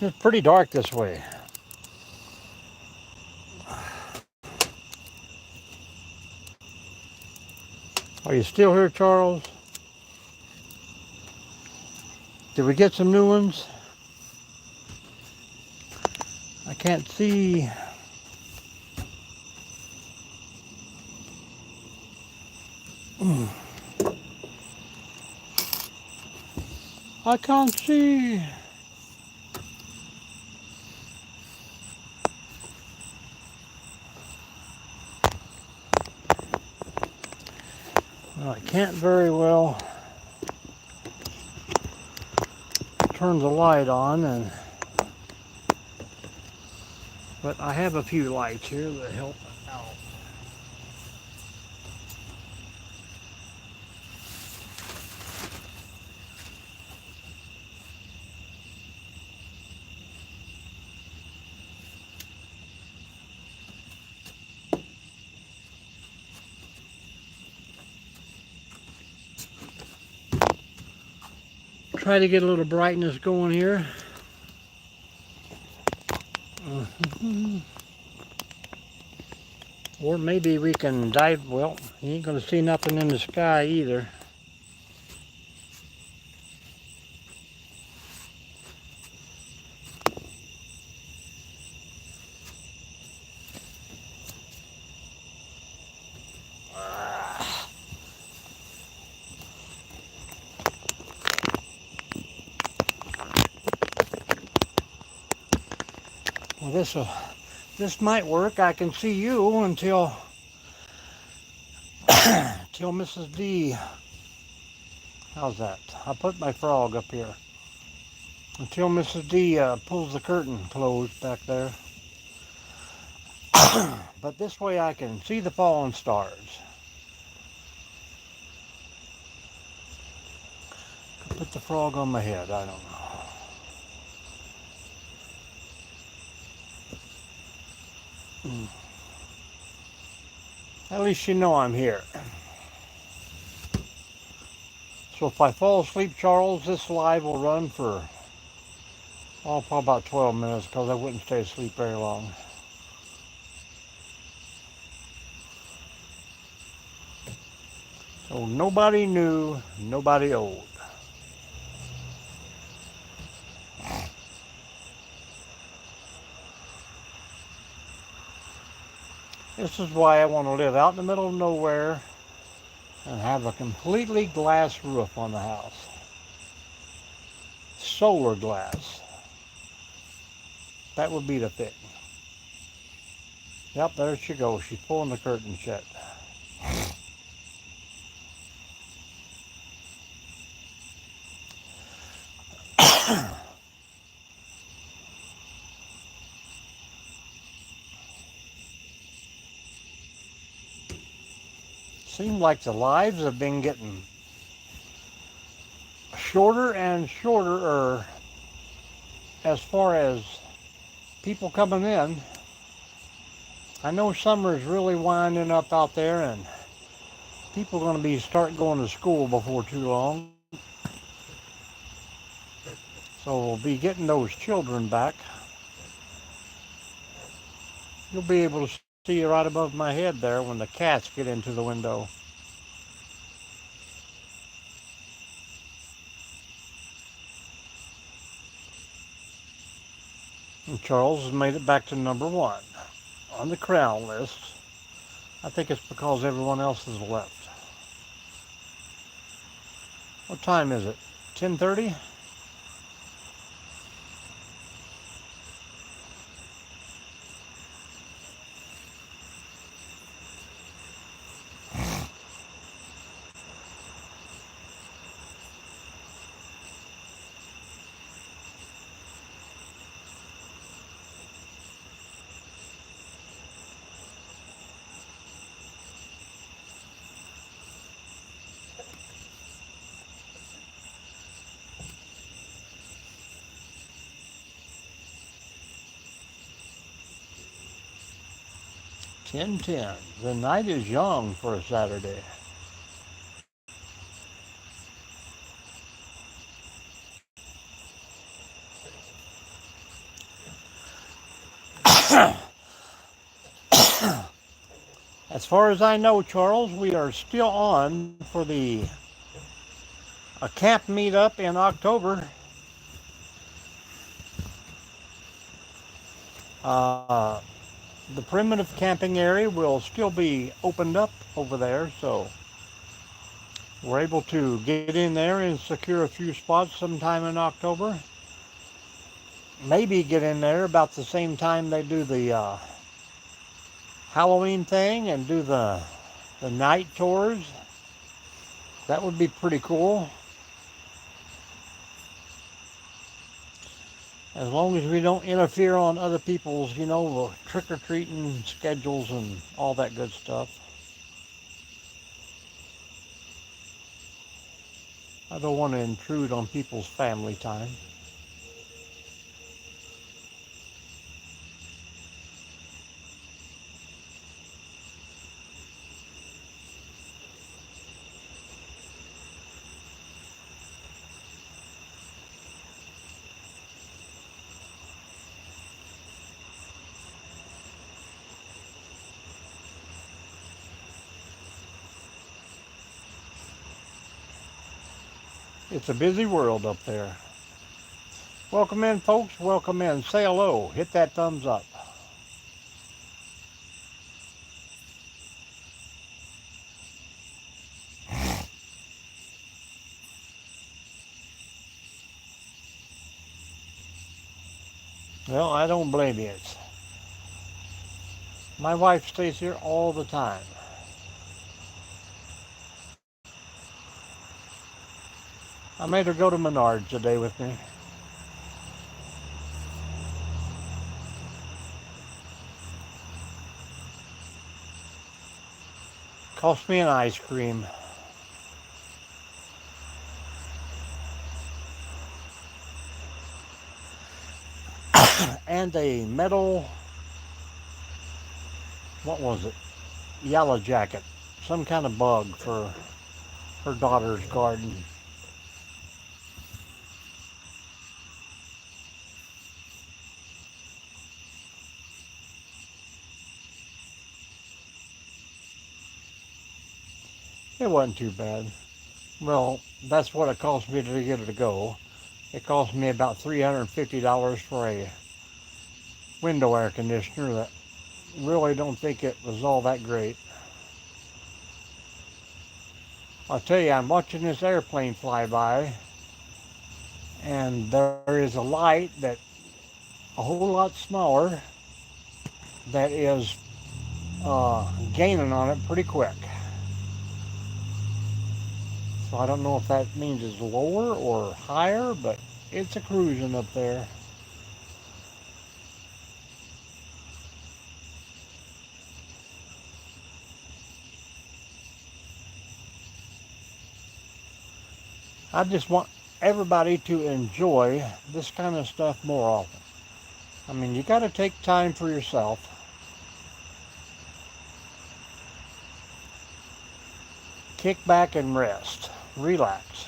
It's pretty dark this way. Are you still here, Charles? Did we get some new ones? I can't see. I can't see. Well, I can't very well turn the light on, but I have a few lights here that help out. Try to get a little brightness going here. Or maybe we can dive. Well, you ain't gonna see nothing in the sky either. Well, this might work. I can see you until Mrs. D. How's that? I put my frog up here. Until Mrs. D pulls the curtain closed back there. But this way I can see the fallen stars. Put the frog on my head. I don't know. At least you know I'm here. So if I fall asleep, Charles, this live will run for, probably about 12 minutes because I wouldn't stay asleep very long. So nobody new, nobody old. This is why I want to live out in the middle of nowhere and have a completely glass roof on the house. Solar glass. That would be the thing. Yep, there she goes. She's pulling the curtain shut. Seems like the lives have been getting shorter and shorter, as far as people coming in. I know summer's really winding up out there, and people are going to start going to school before too long. So we'll be getting those children back. You'll be able to see right above my head there when the cats get into the window. And Charles has made it back to #1 on the crown list. I think it's because everyone else has left. What time is it? 10:30? "10:10. The night is young for a Saturday." As far as I know, Charles, we are still on for the a camp meetup in October. Uh, the primitive camping area will still be opened up over there, so we're able to get in there and secure a few spots sometime in October. Maybe get in there about the same time they do the Halloween thing and do the night tours. That would be pretty cool. As long as we don't interfere on other people's, trick-or-treating schedules and all that good stuff. I don't want to intrude on people's family time. It's a busy world up there. Welcome in, folks. Welcome in. Say hello. Hit that thumbs up. Well, I don't blame you. My wife stays here all the time. I made her go to Menards today with me. Cost me an ice cream. And a metal, what was it? Yellow jacket. Some kind of bug for her daughter's garden. It wasn't too bad. Well, that's what it cost me to get it to go. It cost me about $350 for a window air conditioner that really don't think it was all that great. I'll tell you, I'm watching this airplane fly by, and there is a light that a whole lot smaller that is gaining on it pretty quick. So I don't know if that means it's lower or higher, but it's a cruising up there. I just want everybody to enjoy this kind of stuff more often. I mean, you got to take time for yourself. Kick back and rest. Relax.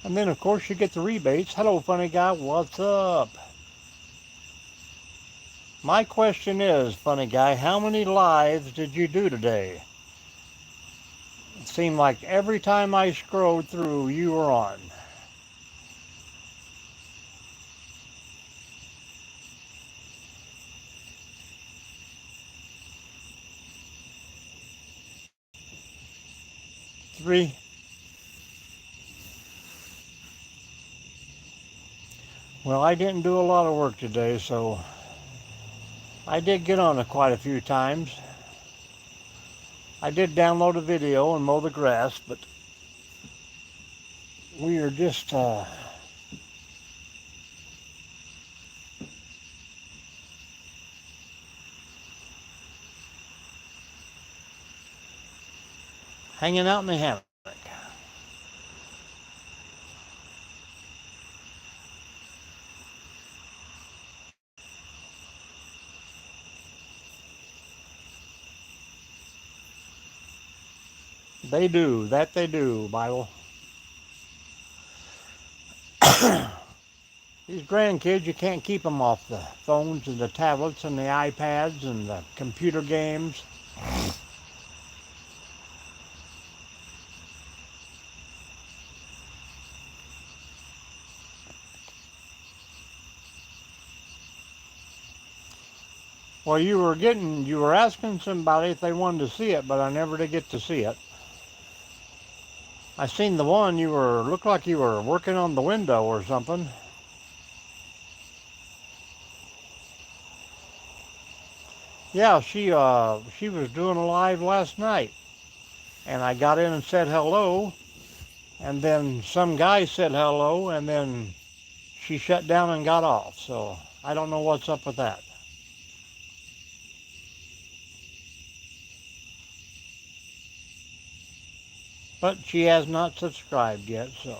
And then, of course, you get the rebates. Hello, funny guy. What's up? My question is, funny guy, how many lives did you do today? It seemed like every time I scrolled through, you were on. Three. Well, I didn't do a lot of work today, so I did get on it quite a few times. I did download a video and mow the grass, but we are just hanging out in the hammock. They do. That they do, Bible. These grandkids, you can't keep them off the phones and the tablets and the iPads and the computer games. Well, you were asking somebody if they wanted to see it, but I never did get to see it. I seen the one looked like you were working on the window or something. Yeah, she was doing a live last night, and I got in and said hello, and then some guy said hello, and then she shut down and got off. So I don't know what's up with that. But she has not subscribed yet, so.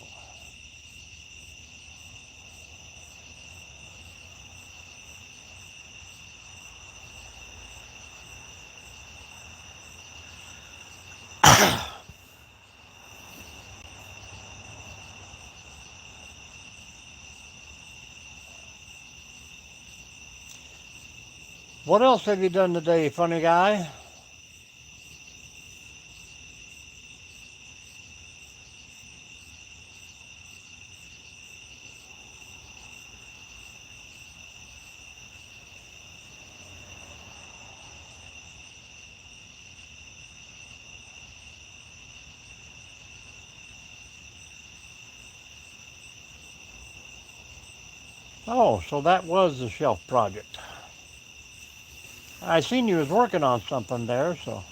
What else have you done today, funny guy? Oh, so that was the shelf project. I seen you was working on something there, so.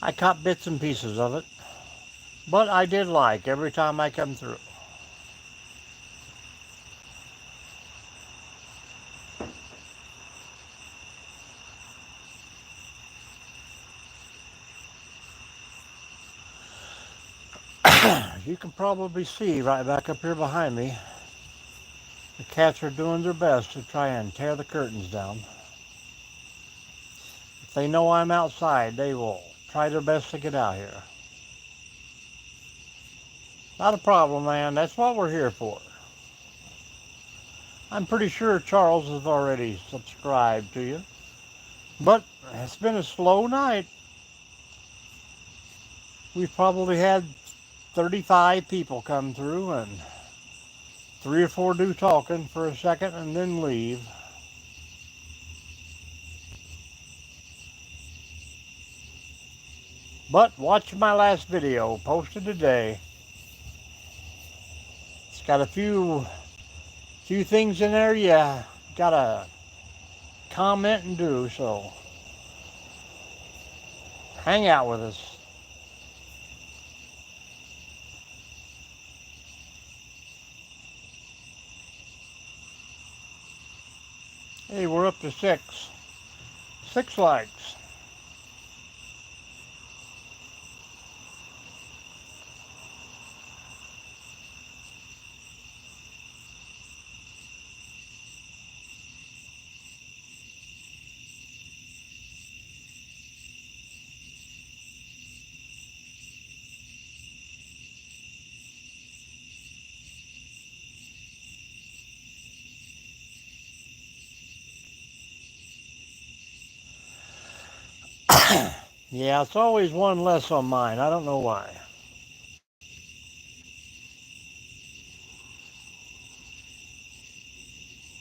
I caught bits and pieces of it, but I did like every time I come through. You can probably see right back up here behind me, the cats are doing their best to try and tear the curtains down. If they know I'm outside, they will try their best to get out here. Not a problem, man. That's what we're here for. I'm pretty sure Charles has already subscribed to you. But it's been a slow night. We've probably had 35 people come through and 3 or 4 do talking for a second and then leave. But watch my last video posted today. It's got a few things in there you gotta comment and do, so hang out with us. Hey, we're up to 6 likes. Yeah, it's always one less on mine. I don't know why.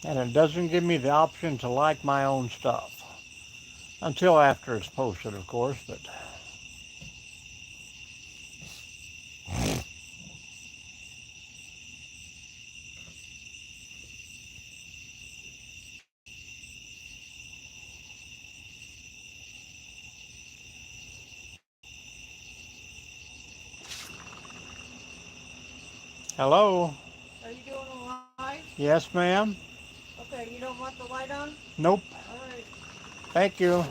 And it doesn't give me the option to like my own stuff. Until after it's posted, of course, but. Hello? Are you doing a live? Yes, ma'am? Okay, you don't want the light on? Nope. All right. Thank you.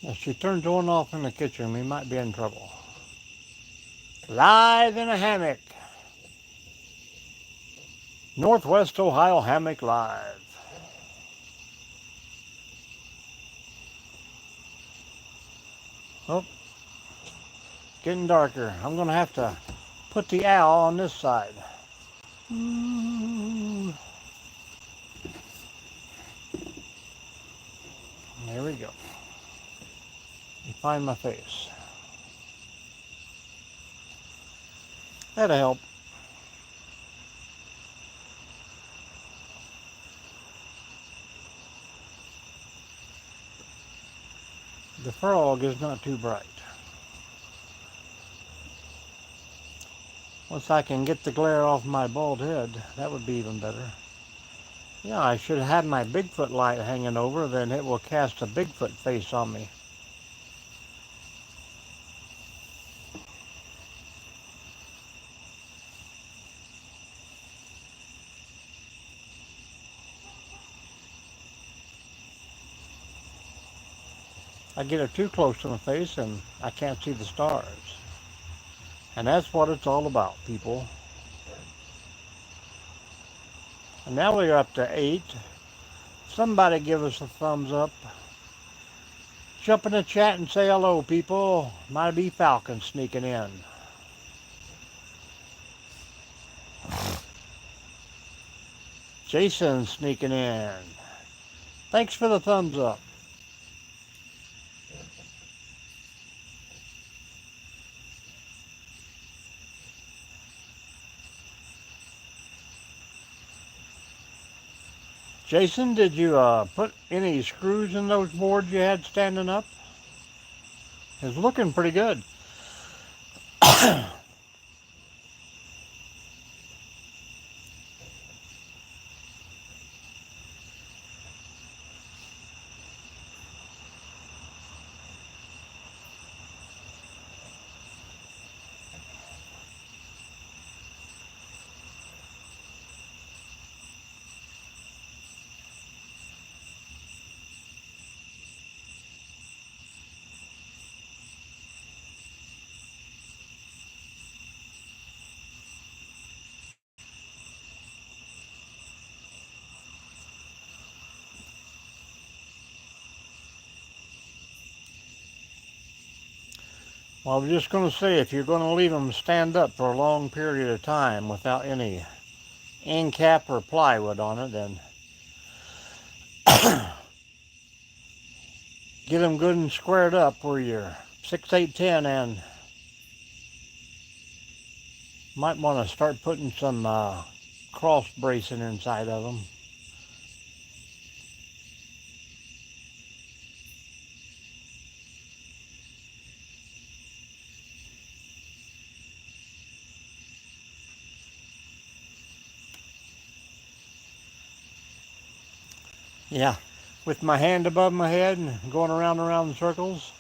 If she turns one off in the kitchen, we might be in trouble. Live in a hammock. Northwest Ohio Hammock Live. Oh, getting darker. I'm going to have to put the owl on this side. Ooh. There we go. Find my face. That'll help. The frog is not too bright. Once I can get the glare off my bald head, that would be even better. Yeah, I should have my Bigfoot light hanging over, then it will cast a Bigfoot face on me. I get it too close to my face and I can't see the stars. And that's what it's all about, people. And now we're up to 8. Somebody give us a thumbs up. Jump in the chat and say hello, people. Might be Falcon sneaking in. Jason sneaking in. Thanks for the thumbs up. Jason, did you put any screws in those boards you had standing up? It's looking pretty good. Well, I was just going to say, if you're going to leave them stand up for a long period of time without any end cap or plywood on it, then get them good and squared up where you're 6, 8, 10, and might want to start putting some cross bracing inside of them. Yeah, with my hand above my head and going around and around in circles.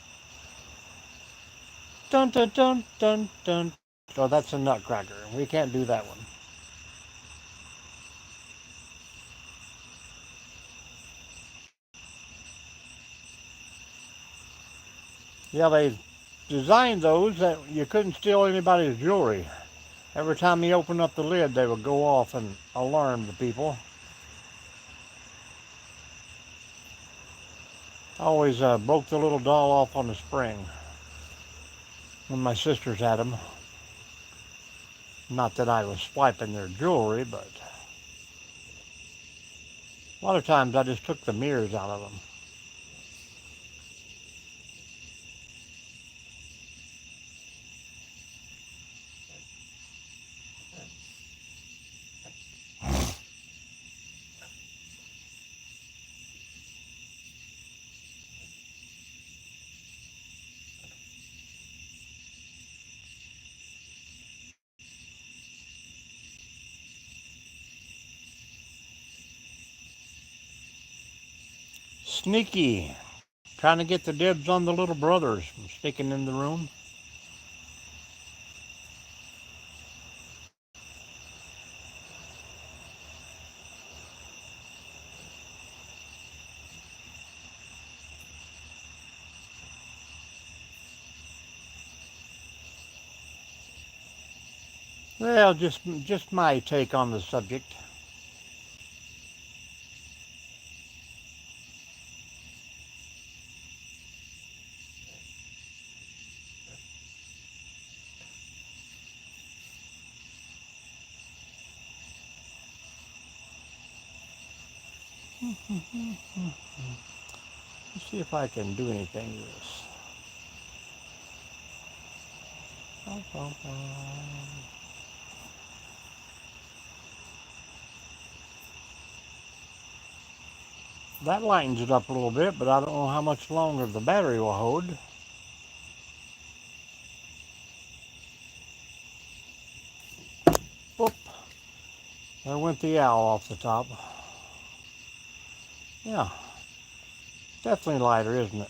Dun dun dun dun dun. Oh, that's a nutcracker. We can't do that one. Yeah, they designed those that you couldn't steal anybody's jewelry. Every time you open up the lid, they would go off and alarm the people. I always broke the little doll off on the spring when my sisters had them. Not that I was swiping their jewelry, but a lot of times I just took the mirrors out of them. Sneaky, trying to get the dibs on the little brothers from sneaking in the room. Well, just my take on the subject. Let's see if I can do anything with this. That lightens it up a little bit, but I don't know how much longer the battery will hold. Whoop. There went the owl off the top. Yeah, definitely lighter, isn't it?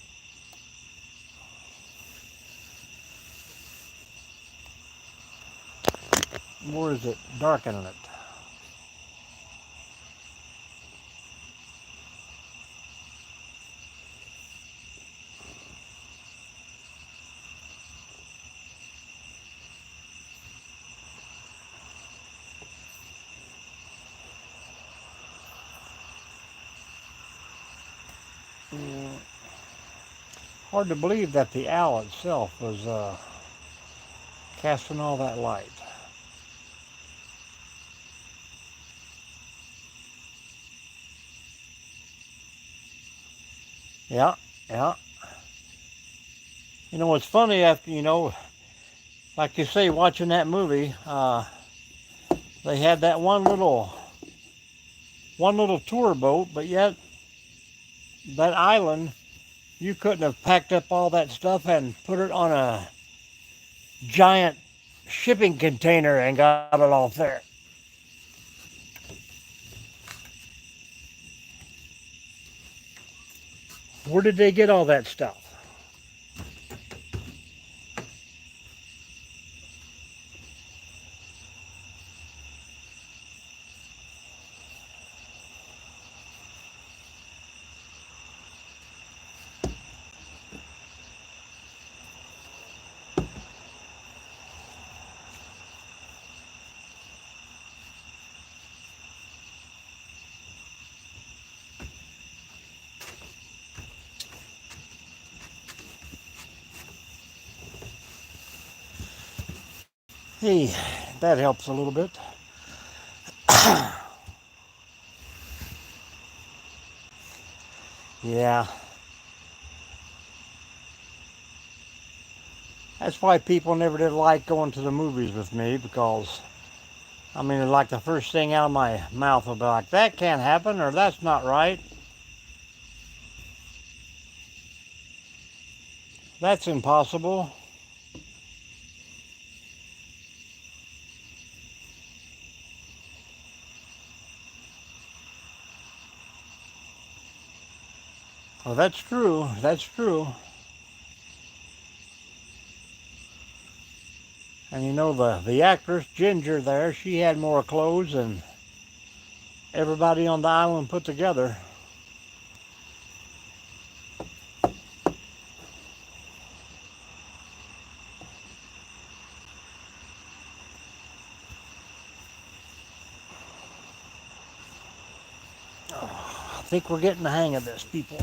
Or is it darkening it? Mm, hard to believe that the owl itself was casting all that light. Yeah, yeah. You know what's funny after like you say, watching that movie, they had that one little tour boat, but yet that island, you couldn't have packed up all that stuff and put it on a giant shipping container and got it off there. Where did they get all that stuff? Hey, that helps a little bit. Yeah, that's why people never did like going to the movies with me, because I mean, like the first thing out of my mouth would be like, that can't happen, or that's not right. That's impossible. Well, that's true. That's true. And you know, the actress Ginger there, she had more clothes than everybody on the island put together. I think we're getting the hang of this, people.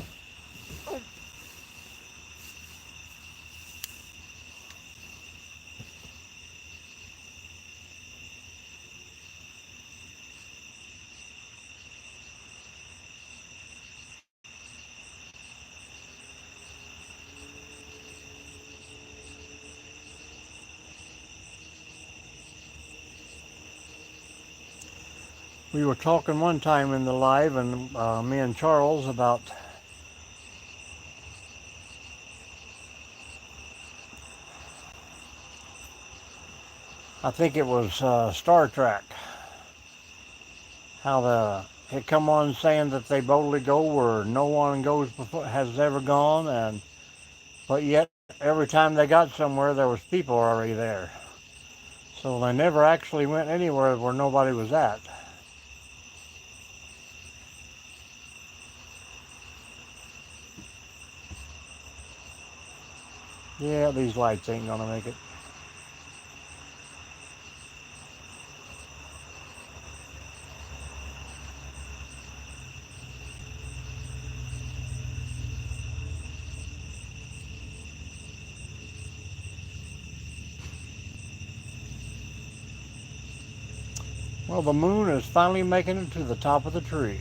We were talking one time in the live, and me and Charles, about I think it was Star Trek, how it come on saying that they boldly go where no one goes before, has ever gone, and but yet every time they got somewhere there was people already there. So they never actually went anywhere where nobody was at. Yeah, these lights ain't gonna make it. Well, the moon is finally making it to the top of the tree.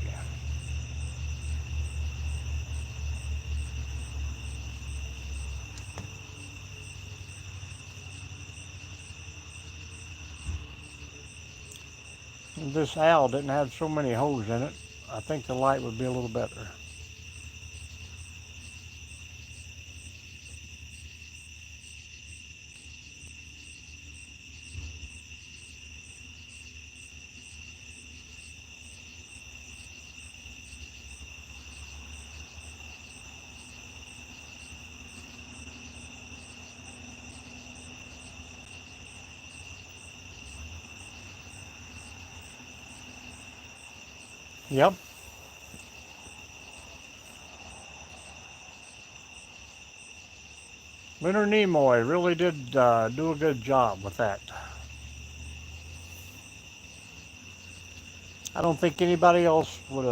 If this owl didn't have so many holes in it, I think the light would be a little better. Yep. Leonard Nimoy really did do a good job with that. I don't think anybody else would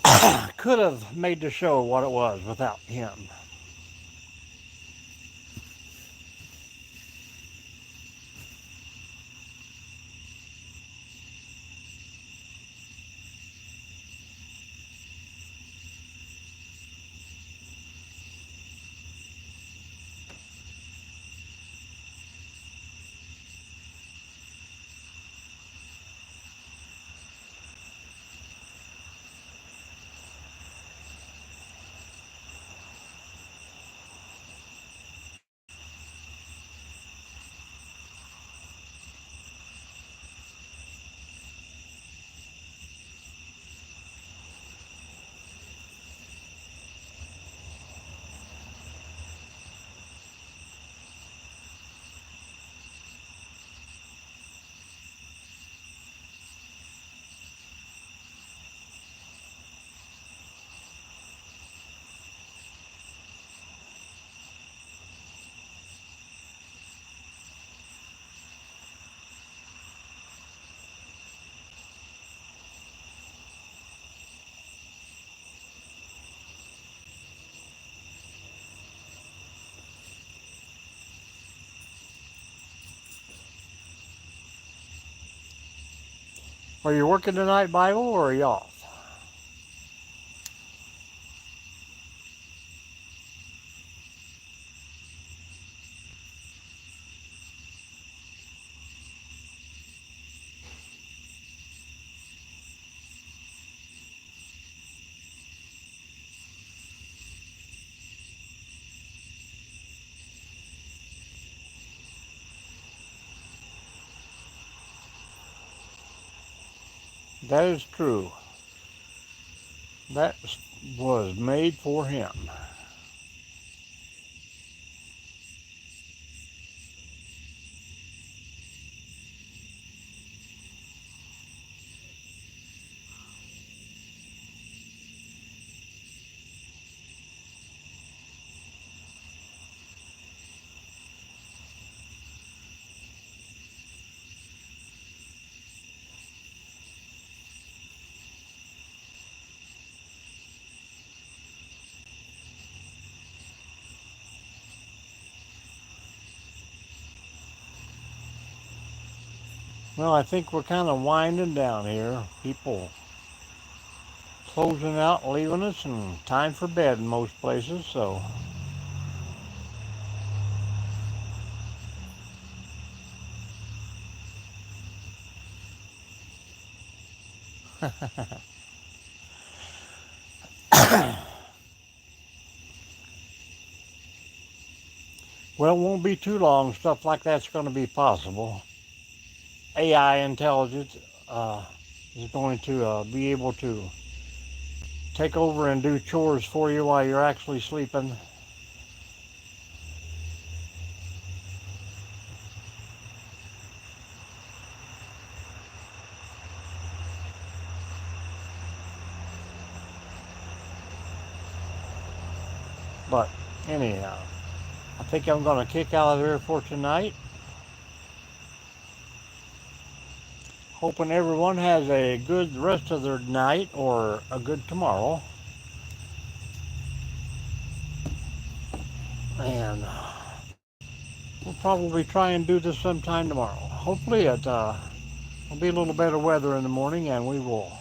have, could have made the show what it was without him. Are you working tonight, Bible, or are you off? That is true. That was made for him. Well, I think we're kind of winding down here. People closing out, leaving us, and time for bed in most places, so. Well, it won't be too long. Stuff like that's going to be possible. AI intelligence is going to be able to take over and do chores for you while you're actually sleeping. But anyhow, I think I'm going to kick out of here for tonight. Hoping everyone has a good rest of their night or a good tomorrow. And we'll probably try and do this sometime tomorrow. hopefully it will be a little better weather in the morning, and we will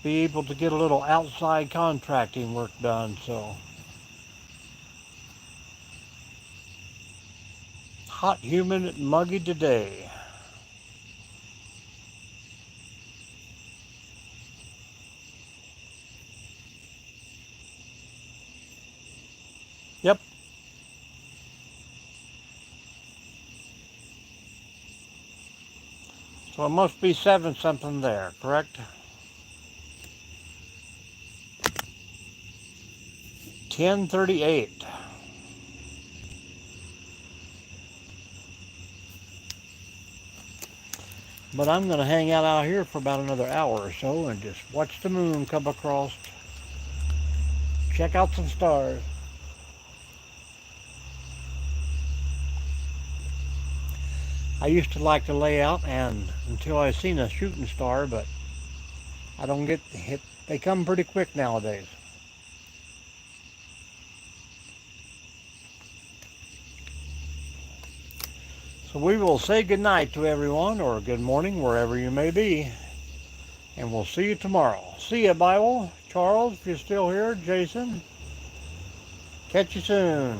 be able to get a little outside contracting work done. So hot, humid, and muggy today. Yep. So it must be 7 something there, correct? 10:38. But I'm going to hang out here for about another hour or so and just watch the moon come across. Check out some stars. I used to like to lay out and until I seen a shooting star, but I don't get hit. They come pretty quick nowadays. So we will say good night to everyone, or good morning, wherever you may be. And we'll see you tomorrow. See ya, Bible. Charles, if you're still here. Jason. Catch you soon.